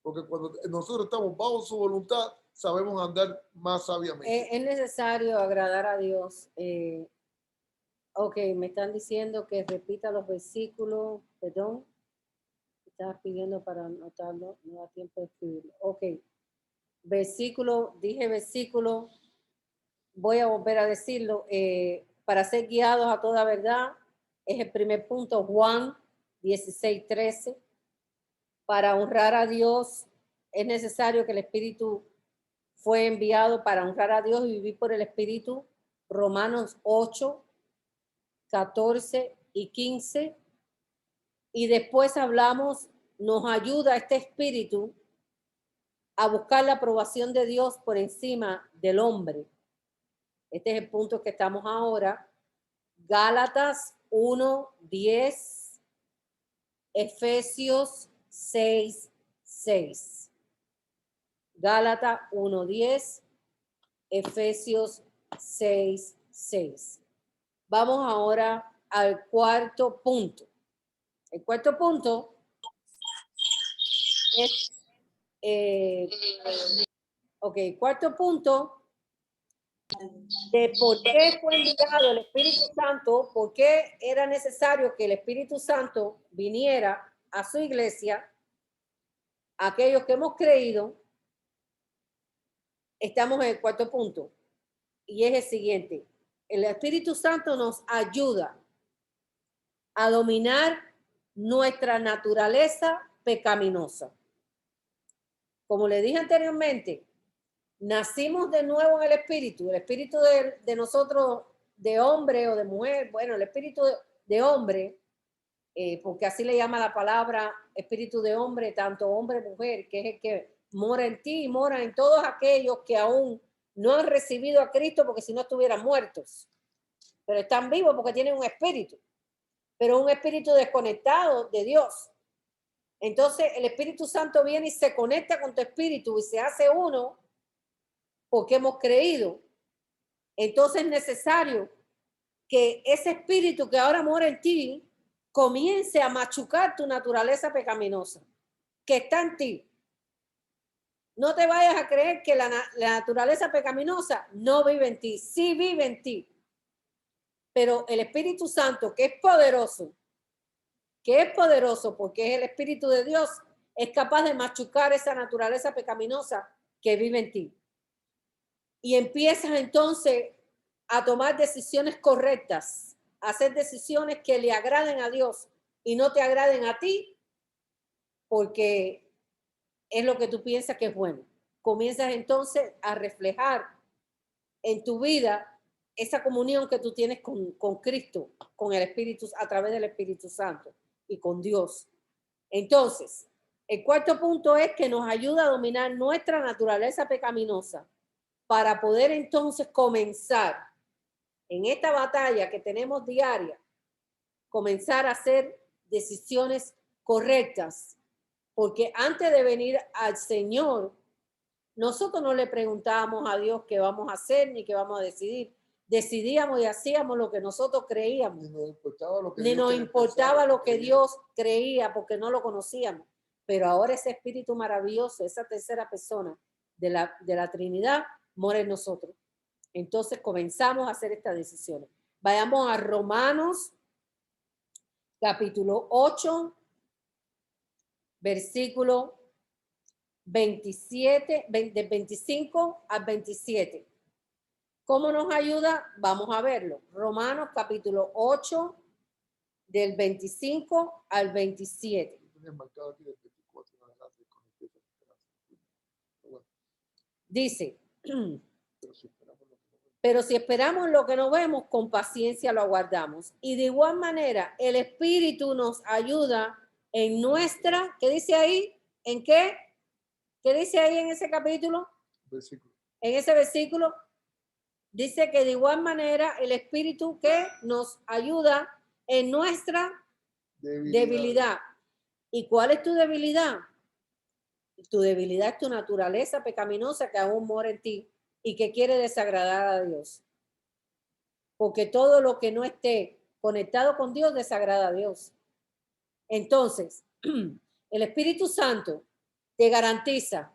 Porque cuando nosotros estamos bajo su voluntad, sabemos andar más sabiamente. Es necesario agradar a Dios. Ok, me están diciendo que repita los versículos. Perdón. Estaba pidiendo para anotarlo. No da tiempo de escribirlo. Ok. Dije versículo. Voy a volver a decirlo. Para ser guiados a toda verdad. Es el primer punto. Juan 16:13. Para honrar a Dios es necesario que el Espíritu fue enviado para honrar a Dios y vivir por el Espíritu. Romanos 8:14 y 15. Y después hablamos, nos ayuda este Espíritu a buscar la aprobación de Dios por encima del hombre. Este es el punto que estamos ahora. Gálatas 1:10, Efesios 6:6. Gálatas 1:10, Efesios 6:6. Vamos ahora al cuarto punto. El cuarto punto es, cuarto punto de por qué fue enviado el Espíritu Santo, por qué era necesario que el Espíritu Santo viniera a su iglesia, aquellos que hemos creído. Estamos en el cuarto punto y es el siguiente. El Espíritu Santo nos ayuda a dominar nuestra naturaleza pecaminosa. Como le dije anteriormente, nacimos de nuevo en el espíritu de nosotros, de hombre o de mujer, bueno, el espíritu de hombre, porque así le llama la palabra espíritu de hombre, tanto hombre como mujer, que es el que mora en ti y mora en todos aquellos que aún no han recibido a Cristo, porque si no estuvieran muertos, pero están vivos porque tienen un espíritu, pero un espíritu desconectado de Dios. Entonces el Espíritu Santo viene y se conecta con tu espíritu y se hace uno porque hemos creído. Entonces es necesario que ese espíritu que ahora mora en ti comience a machucar tu naturaleza pecaminosa que está en ti. No te vayas a creer que la naturaleza pecaminosa no vive en ti. Sí vive en ti. Pero el Espíritu Santo, que es poderoso porque es el Espíritu de Dios, es capaz de machucar esa naturaleza pecaminosa que vive en ti. Y empiezas entonces a tomar decisiones correctas, a hacer decisiones que le agraden a Dios y no te agraden a ti, porque es lo que tú piensas que es bueno. Comienzas entonces a reflejar en tu vida esa comunión que tú tienes con Cristo, con el Espíritu, a través del Espíritu Santo y con Dios. Entonces, el cuarto punto es que nos ayuda a dominar nuestra naturaleza pecaminosa para poder entonces comenzar en esta batalla que tenemos diaria, comenzar a hacer decisiones correctas. Porque antes de venir al Señor, nosotros no le preguntábamos a Dios qué vamos a hacer ni qué vamos a decidir. decidíamos y hacíamos lo que nosotros creíamos. Ni nos importaba lo que Ni Dios nos quería importaba pensar, lo que creía. Dios creía porque no lo conocíamos. Pero ahora ese espíritu maravilloso, esa tercera persona de la Trinidad, mora en nosotros. Entonces comenzamos a hacer estas decisiones. Vayamos a Romanos, capítulo 8, versículo 27, del 25 al 27. ¿Cómo nos ayuda? Vamos a verlo. Romanos, capítulo 8, del 25 al 27. Tenía marcado aquí del 24 en adelante con el que bueno, Dice, pero si esperamos lo que no pero si esperamos lo que no vemos, con paciencia lo aguardamos. Y de igual manera, el Espíritu nos ayuda en nuestra, ¿qué dice ahí? ¿En qué? ¿Qué dice ahí en ese capítulo? versículo. En ese versículo, dice que de igual manera el Espíritu que nos ayuda en nuestra debilidad. ¿Y cuál es tu debilidad? Tu debilidad es tu naturaleza pecaminosa que aún mora en ti y que quiere desagradar a Dios. Porque todo lo que no esté conectado con Dios desagrada a Dios. Entonces, el Espíritu Santo te garantiza,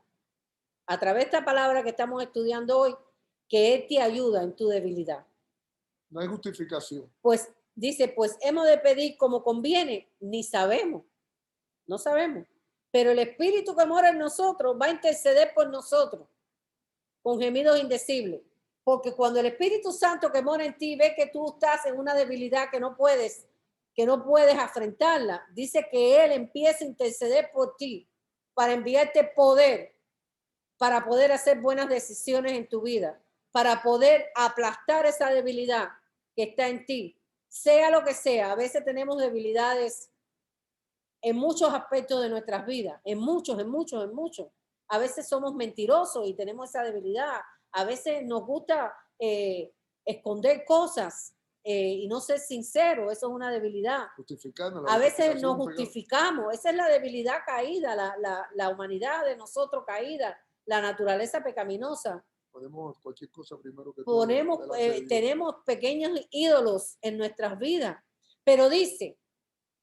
a través de esta palabra que estamos estudiando hoy, que Él te ayuda en tu debilidad. No hay justificación. Pues dice, pues hemos de pedir como conviene, ni sabemos, no sabemos. Pero el Espíritu que mora en nosotros va a interceder por nosotros con gemidos indecibles. Porque cuando el Espíritu Santo que mora en ti ve que tú estás en una debilidad que no puedes afrontarla, dice que Él empieza a interceder por ti para enviarte poder, para poder hacer buenas decisiones en tu vida, para poder aplastar esa debilidad que está en ti, sea lo que sea. A veces tenemos debilidades en muchos aspectos de nuestras vidas, en muchos. A veces somos mentirosos y tenemos esa debilidad. A veces nos gusta esconder cosas y no ser sincero. Eso es una debilidad. Justificando A veces nos justificamos. Esa es la debilidad caída, la humanidad de nosotros caída, la naturaleza pecaminosa. Ponemos cualquier cosa primero que todo. Tenemos pequeños ídolos en nuestras vidas. Pero dice,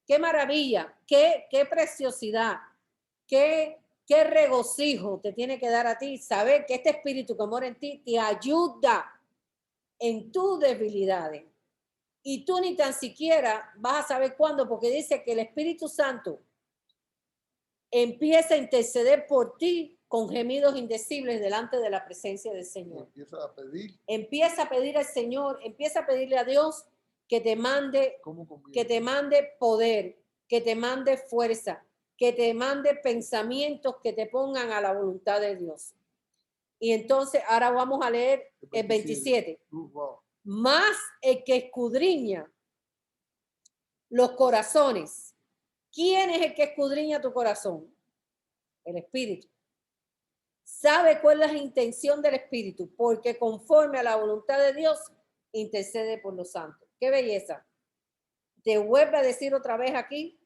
qué maravilla, qué preciosidad, qué regocijo te tiene que dar a ti saber que este espíritu que mora en ti te ayuda en tus debilidades. Y tú ni tan siquiera vas a saber cuándo, porque dice que el Espíritu Santo empieza a interceder por ti con gemidos indecibles delante de la presencia del Señor. Empieza a pedir al Señor, empieza a pedirle a Dios que te mande poder, que te mande fuerza, que te mande pensamientos que te pongan a la voluntad de Dios. Y entonces ahora vamos a leer el 27. Más el que escudriña los corazones. ¿Quién es el que escudriña tu corazón? El Espíritu. Sabe cuál es la intención del Espíritu, porque conforme a la voluntad de Dios, intercede por los santos. ¡Qué belleza! Te vuelve a decir otra vez aquí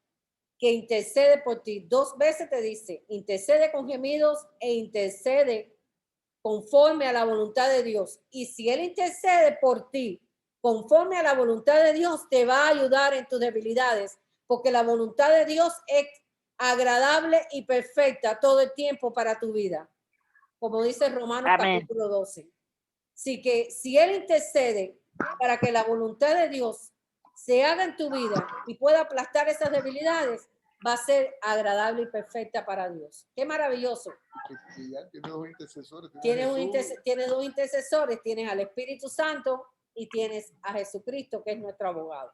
que intercede por ti. 2 veces te dice, intercede con gemidos e intercede conforme a la voluntad de Dios. Y si Él intercede por ti conforme a la voluntad de Dios, te va a ayudar en tus debilidades, porque la voluntad de Dios es agradable y perfecta todo el tiempo para tu vida, como dice Romanos capítulo 12. Así que si Él intercede para que la voluntad de Dios se haga en tu vida y pueda aplastar esas debilidades, va a ser agradable y perfecta para Dios. ¡Qué maravilloso! Tiene 2 intercesores. Tiene 2 intercesores. Tienes al Espíritu Santo y tienes a Jesucristo, que es nuestro abogado.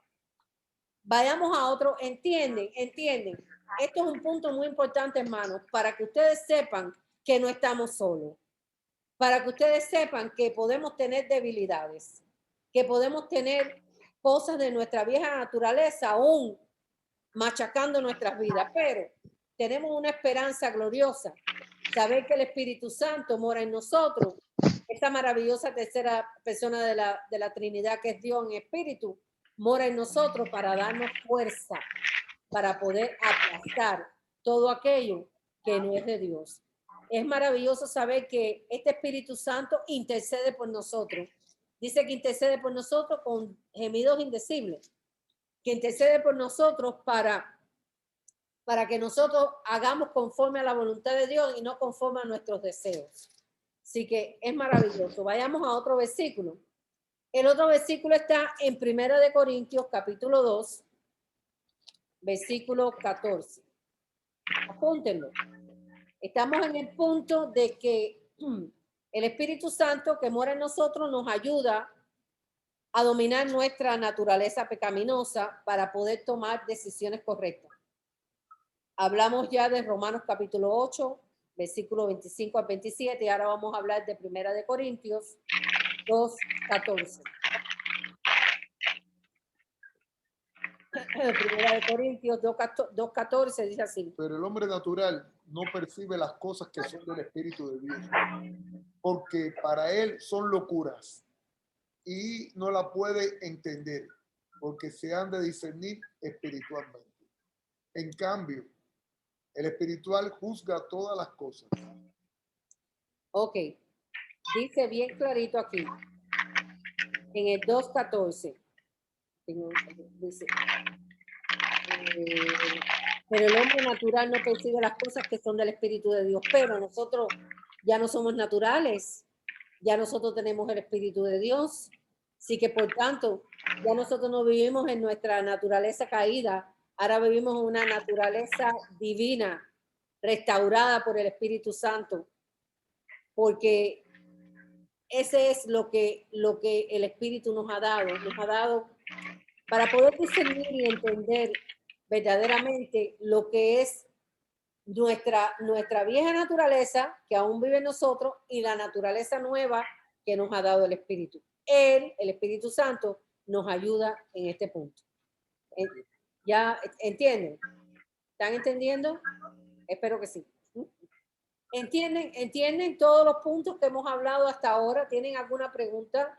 Vayamos a otro. ¿Entienden? Esto es un punto muy importante, hermanos, para que ustedes sepan que no estamos solos. Para que ustedes sepan que podemos tener debilidades, que podemos tener cosas de nuestra vieja naturaleza aún machacando nuestras vidas, pero tenemos una esperanza gloriosa, saber que el Espíritu Santo mora en nosotros, esta maravillosa tercera persona de la Trinidad que es Dios en espíritu, mora en nosotros para darnos fuerza, para poder aplastar todo aquello que no es de Dios. Es maravilloso saber que este Espíritu Santo intercede por nosotros Dice que intercede por nosotros con gemidos indecibles, que intercede por nosotros para que nosotros hagamos conforme a la voluntad de Dios y no conforme a nuestros deseos. Así que es maravilloso. Vayamos a otro versículo. El otro versículo está en 1 de Corintios, capítulo 2, versículo 14. Apúntenlo. Estamos en el punto de que el Espíritu Santo que mora en nosotros nos ayuda a dominar nuestra naturaleza pecaminosa para poder tomar decisiones correctas. Hablamos ya de Romanos capítulo 8, versículo 25 al 27, y ahora vamos a hablar de 1 de Corintios 2, 14. 1 de Corintios 2, 14 dice así. Pero el hombre natural no percibe las cosas que son del Espíritu de Dios, porque para él son locuras y no la puede entender, porque se han de discernir espiritualmente. En cambio, el espiritual juzga todas las cosas. Ok, dice bien clarito aquí, en el 2.14, dice, pero el hombre natural no percibe las cosas que son del Espíritu de Dios, pero nosotros ya no somos naturales, ya nosotros tenemos el Espíritu de Dios, así que por tanto, ya nosotros no vivimos en nuestra naturaleza caída, ahora vivimos en una naturaleza divina, restaurada por el Espíritu Santo, porque ese es lo que el Espíritu nos ha dado para poder discernir y entender verdaderamente lo que es nuestra vieja naturaleza que aún vive en nosotros y la naturaleza nueva que nos ha dado el Espíritu. El Espíritu Santo, nos ayuda en este punto. ¿Ya entienden? ¿Están entendiendo? Espero que sí. ¿Entienden todos los puntos que hemos hablado hasta ahora? ¿Tienen alguna pregunta?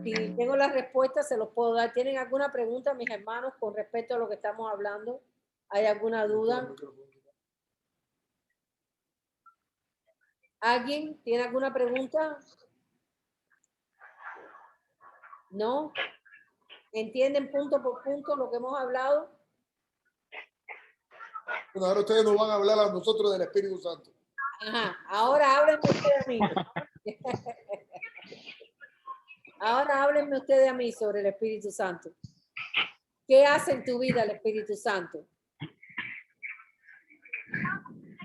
Si tengo la respuesta, se los puedo dar. ¿Tienen alguna pregunta, mis hermanos, con respecto a lo que estamos hablando? ¿Hay alguna duda? ¿Alguien tiene alguna pregunta? ¿No? ¿Entienden punto por punto lo que hemos hablado? Bueno, ahora ustedes nos van a hablar a nosotros del Espíritu Santo. Ajá, ahora háblenme ustedes a mí. Ahora háblenme ustedes a mí sobre el Espíritu Santo. ¿Qué hace en tu vida el Espíritu Santo?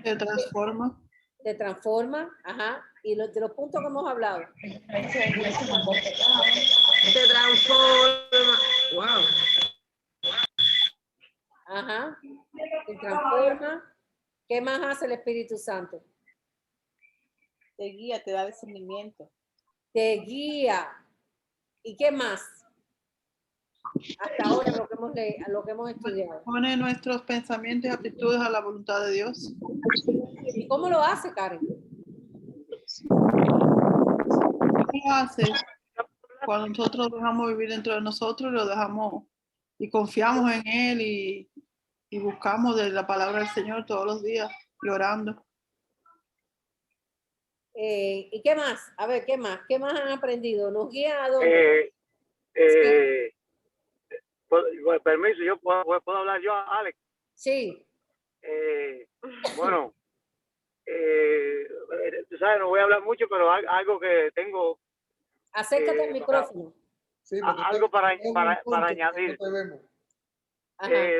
Se transforma. Te transforma, ajá. Y de los puntos que hemos hablado. Se transforma. Wow. Ajá. Se transforma. ¿Qué más hace el Espíritu Santo? Te guía, te da discernimiento. Te guía. ¿Y qué más? Hasta ahora lo que hemos estudiado. Pone nuestros pensamientos y actitudes a la voluntad de Dios. ¿Y cómo lo hace, Karen? ¿Qué hace? Cuando nosotros dejamos vivir dentro de nosotros, lo dejamos y confiamos en Él y buscamos de la palabra del Señor todos los días y orando. ¿Y qué más? A ver, ¿qué más? ¿Qué más han aprendido? ¿Nos guía a dónde? Con permiso, yo puedo hablar yo, Alex. Sí. Bueno, tú sabes, no voy a hablar mucho, pero algo que tengo. Acércate al micrófono. Sí, algo para añadir.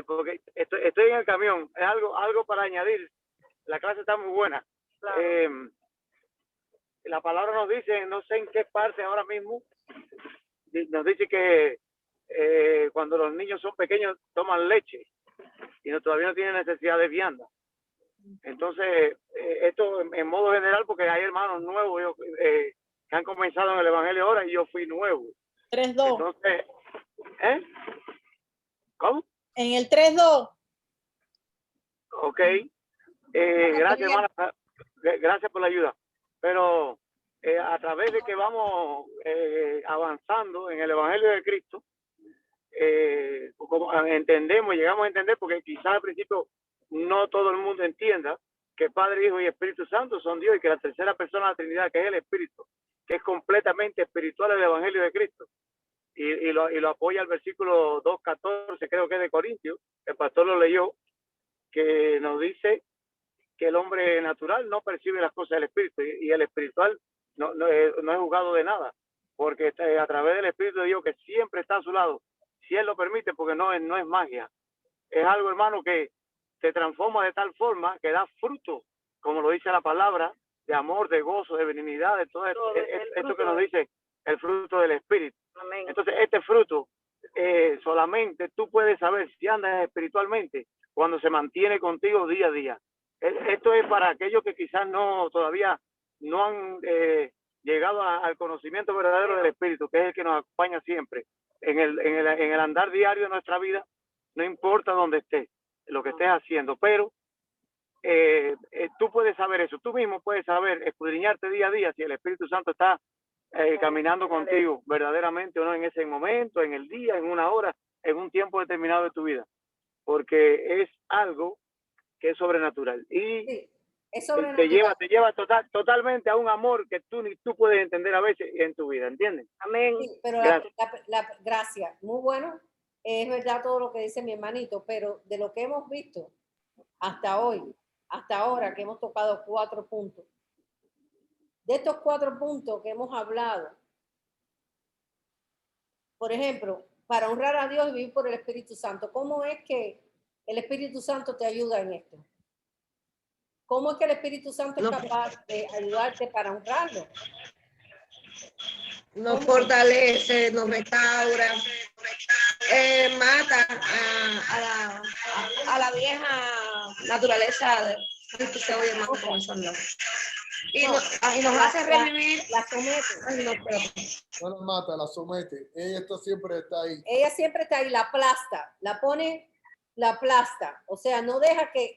Porque estoy en el camión. Es algo para añadir. La clase está muy buena. Claro. La palabra nos dice, no sé en qué parte ahora mismo, nos dice que cuando los niños son pequeños toman leche y todavía no tienen necesidad de vianda. Entonces, esto en modo general, porque hay hermanos nuevos que han comenzado en el Evangelio ahora y yo fui nuevo. 3.2. Entonces, ¿cómo? En el 3.2. Ok. Gracias, hermana. Gracias por la ayuda. Pero a través de que vamos avanzando en el Evangelio de Cristo, como entendemos, llegamos a entender, porque quizás al principio no todo el mundo entienda que Padre, Hijo y Espíritu Santo son Dios y que la tercera persona de la Trinidad, que es el Espíritu, que es completamente espiritual el Evangelio de Cristo. Y lo apoya el versículo 2:14, creo que es de Corintios, el pastor lo leyó, que nos dice que el hombre natural no percibe las cosas del Espíritu y el espiritual no es juzgado de nada, porque a través del Espíritu de Dios que siempre está a su lado, si Él lo permite, porque no es magia, es algo, hermano, que se transforma de tal forma que da fruto, como lo dice la palabra, de amor, de gozo, de benignidad, de todo esto que nos dice el fruto del Espíritu. Amén. Entonces, este fruto solamente tú puedes saber si andas espiritualmente cuando se mantiene contigo día a día. Esto es para aquellos que quizás todavía no han llegado al conocimiento verdadero del Espíritu, que es el que nos acompaña siempre en el andar diario de nuestra vida, no importa dónde estés, lo que estés haciendo, pero tú puedes saber eso, tú mismo puedes saber, escudriñarte día a día si el Espíritu Santo está caminando contigo verdaderamente o no en ese momento, en el día, en una hora, en un tiempo determinado de tu vida, porque es algo que es sobrenatural y Sí, es sobrenatural. te lleva totalmente a un amor que tú ni tú puedes entender a veces en tu vida, ¿entiendes? Amén. Sí, pero gracias, muy bueno, es verdad todo lo que dice mi hermanito, pero de lo que hemos visto hasta hoy, hasta ahora que hemos tocado 4 puntos, de estos 4 puntos que hemos hablado, por ejemplo, para honrar a Dios y vivir por el Espíritu Santo, ¿cómo es que el Espíritu Santo te ayuda en esto? ¿Cómo es que el Espíritu Santo es capaz de ayudarte para honrarlo? Nos fortalece, nos restaura, mata a la vieja naturaleza que se oye más con eso, ¿no? Y nos hace revivir. La somete. Ay, no, espérate. No la mata, la somete. Ella siempre está ahí. Ella siempre está ahí, la aplasta, la pone, la aplasta. O sea, no deja que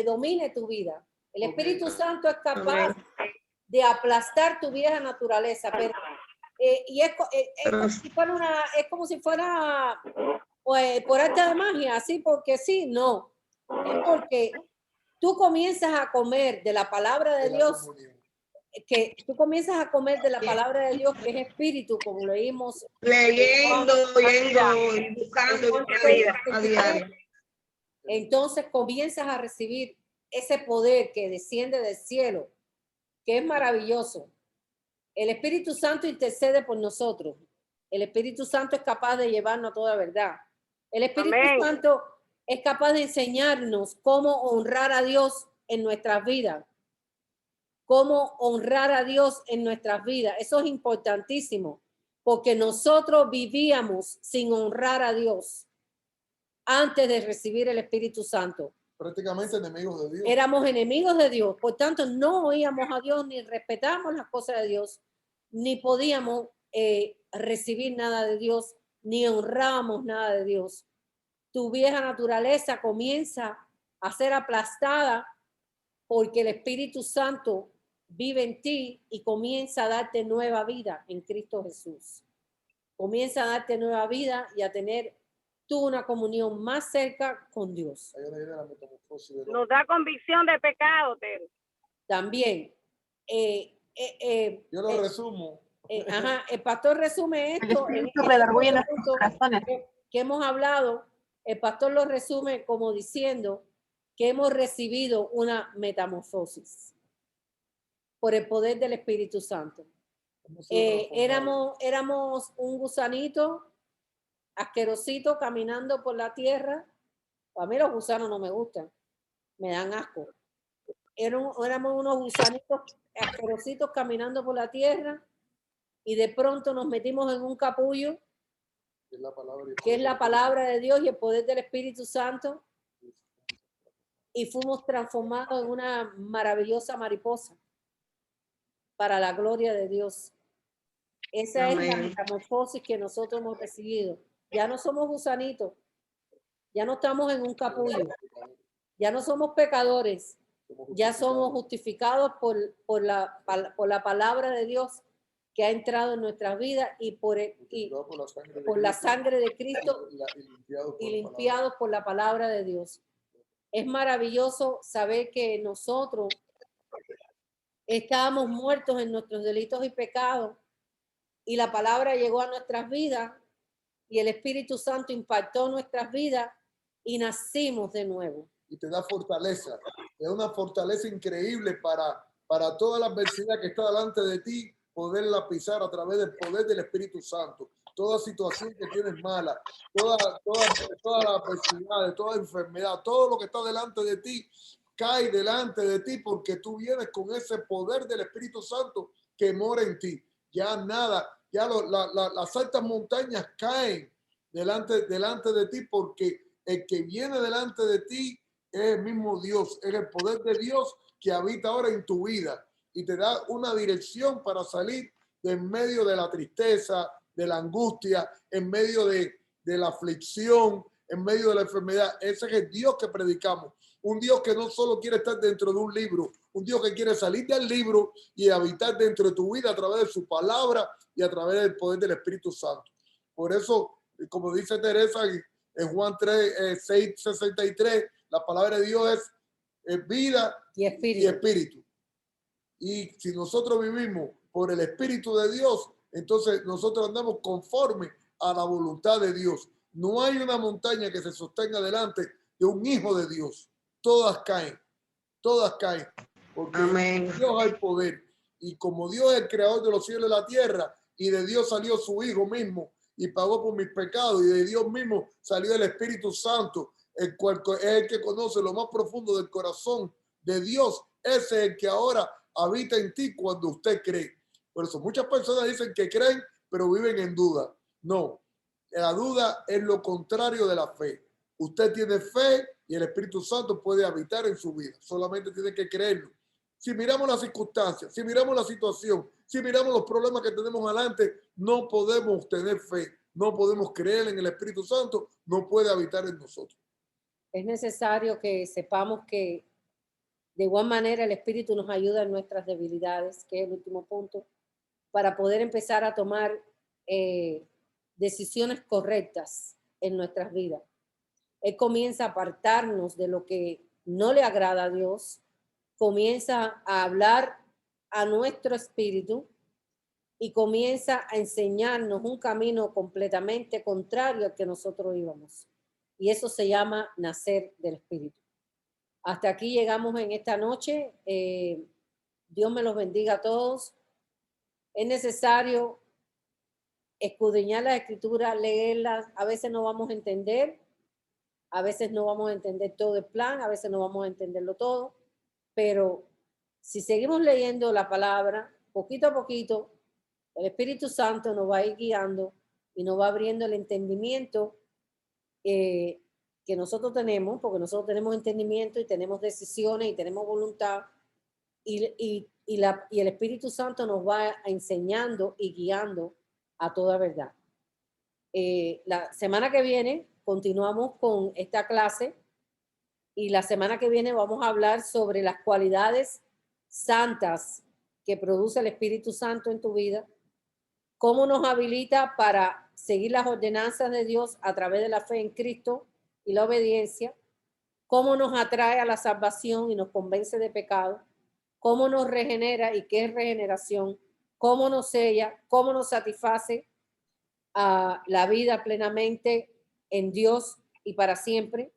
domine tu vida. El Espíritu Santo es capaz de aplastar tu vieja naturaleza, pero y es como si fuera pues, por arte de magia, así porque sí, no. Es porque tú comienzas a comer de la palabra de Dios, que tú comienzas a comer de la palabra de Dios, que es espíritu, como leímos. Leyendo, oyendo, buscando a diario. Entonces comienzas a recibir ese poder que desciende del cielo, que es maravilloso. El Espíritu Santo intercede por nosotros. El Espíritu Santo es capaz de llevarnos a toda verdad. El Espíritu Santo es capaz de enseñarnos cómo honrar a Dios en nuestras vidas. Cómo honrar a Dios en nuestras vidas. Eso es importantísimo, porque nosotros vivíamos sin honrar a Dios antes de recibir el Espíritu Santo. Prácticamente enemigos de Dios. Éramos enemigos de Dios, por tanto no oíamos a Dios, ni respetamos las cosas de Dios, ni podíamos recibir nada de Dios, ni honrábamos nada de Dios. Tu vieja naturaleza comienza a ser aplastada porque el Espíritu Santo vive en ti y comienza a darte nueva vida en Cristo Jesús. Comienza a darte nueva vida y a tener tú una comunión más cerca con Dios. Nos da convicción de pecado, Tere. También. Yo lo resumo. El pastor resume esto que hemos hablado. El pastor lo resume como diciendo que hemos recibido una metamorfosis por el poder del Espíritu Santo. Éramos un gusanito asquerosito caminando por la tierra. A mí los gusanos no me gustan, me dan asco. Éramos unos gusanitos asquerositos caminando por la tierra y de pronto nos metimos en un capullo, que es la palabra de Dios y el poder del Espíritu Santo, y fuimos transformados en una maravillosa mariposa para la gloria de Dios. Esa es la metamorfosis que nosotros hemos recibido. Ya no somos gusanitos, ya no estamos en un capullo, ya no somos pecadores, ya somos justificados por la palabra de Dios que ha entrado en nuestras vidas y por la sangre de Cristo y limpiados por la palabra de Dios. Es maravilloso saber que nosotros Estábamos muertos en nuestros delitos y pecados y la palabra llegó a nuestras vidas y el Espíritu Santo impactó nuestras vidas y nacimos de nuevo. Y te da fortaleza, te da una fortaleza increíble para toda la adversidad que está delante de ti, poderla pisar a través del poder del Espíritu Santo. Toda situación que tienes mala, toda la adversidad, toda enfermedad, todo lo que está delante de ti, cae delante de ti porque tú vienes con ese poder del Espíritu Santo que mora en ti. Ya nada, ya las altas montañas caen delante de ti porque el que viene delante de ti es el mismo Dios, es el poder de Dios que habita ahora en tu vida y te da una dirección para salir de en medio de la tristeza, de la angustia, en medio de la aflicción, en medio de la enfermedad. Ese es el Dios que predicamos. Un Dios que no solo quiere estar dentro de un libro, un Dios que quiere salir del libro y habitar dentro de tu vida a través de su palabra y a través del poder del Espíritu Santo. Por eso, como dice Teresa en Juan 3, 6:63, la palabra de Dios es vida Y espíritu. Y si nosotros vivimos por el Espíritu de Dios, entonces nosotros andamos conforme a la voluntad de Dios. No hay una montaña que se sostenga delante de un hijo de Dios. Todas caen, porque Amén. Dios hay poder. Y como Dios es el creador de los cielos y la tierra, y de Dios salió su Hijo mismo y pagó por mis pecados, y de Dios mismo salió el Espíritu Santo, el cual es el que conoce lo más profundo del corazón de Dios. Ese es el que ahora habita en ti cuando usted cree. Por eso muchas personas dicen que creen, pero viven en duda. No, la duda es lo contrario de la fe. Usted tiene fe y el Espíritu Santo puede habitar en su vida. Solamente tiene que creerlo. Si miramos las circunstancias, si miramos la situación, si miramos los problemas que tenemos adelante, no podemos tener fe, no podemos creer en el Espíritu Santo, no puede habitar en nosotros. Es necesario que sepamos que de igual manera el Espíritu nos ayuda en nuestras debilidades, que es el último punto, para poder empezar a tomar decisiones correctas en nuestras vidas. Él comienza a apartarnos de lo que no le agrada a Dios, comienza a hablar a nuestro espíritu y comienza a enseñarnos un camino completamente contrario al que nosotros íbamos. Y eso se llama nacer del Espíritu. Hasta aquí llegamos en esta noche. Dios me los bendiga a todos. Es necesario escudriñar las escrituras, leerlas. A veces no vamos a entender, a veces no vamos a entender todo el plan, a veces no vamos a entenderlo todo, pero si seguimos leyendo la palabra, poquito a poquito, el Espíritu Santo nos va a ir guiando y nos va abriendo el entendimiento que nosotros tenemos, porque nosotros tenemos entendimiento y tenemos decisiones y tenemos voluntad, y el Espíritu Santo nos va enseñando y guiando a toda verdad. La semana que viene continuamos con esta clase y la semana que viene vamos a hablar sobre las cualidades santas que produce el Espíritu Santo en tu vida, cómo nos habilita para seguir las ordenanzas de Dios a través de la fe en Cristo y la obediencia, cómo nos atrae a la salvación y nos convence de pecado, cómo nos regenera y qué es regeneración, cómo nos sella, cómo nos satisface a la vida plenamente en Dios y para siempre,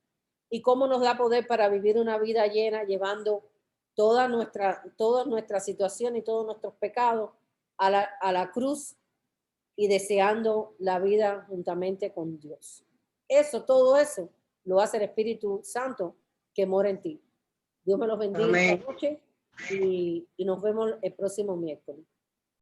y cómo nos da poder para vivir una vida llena, llevando toda nuestra situación y todos nuestros pecados a la cruz y deseando la vida juntamente con Dios. Todo eso lo hace el Espíritu Santo que mora en ti. Dios me los bendiga esta noche y nos vemos el próximo miércoles.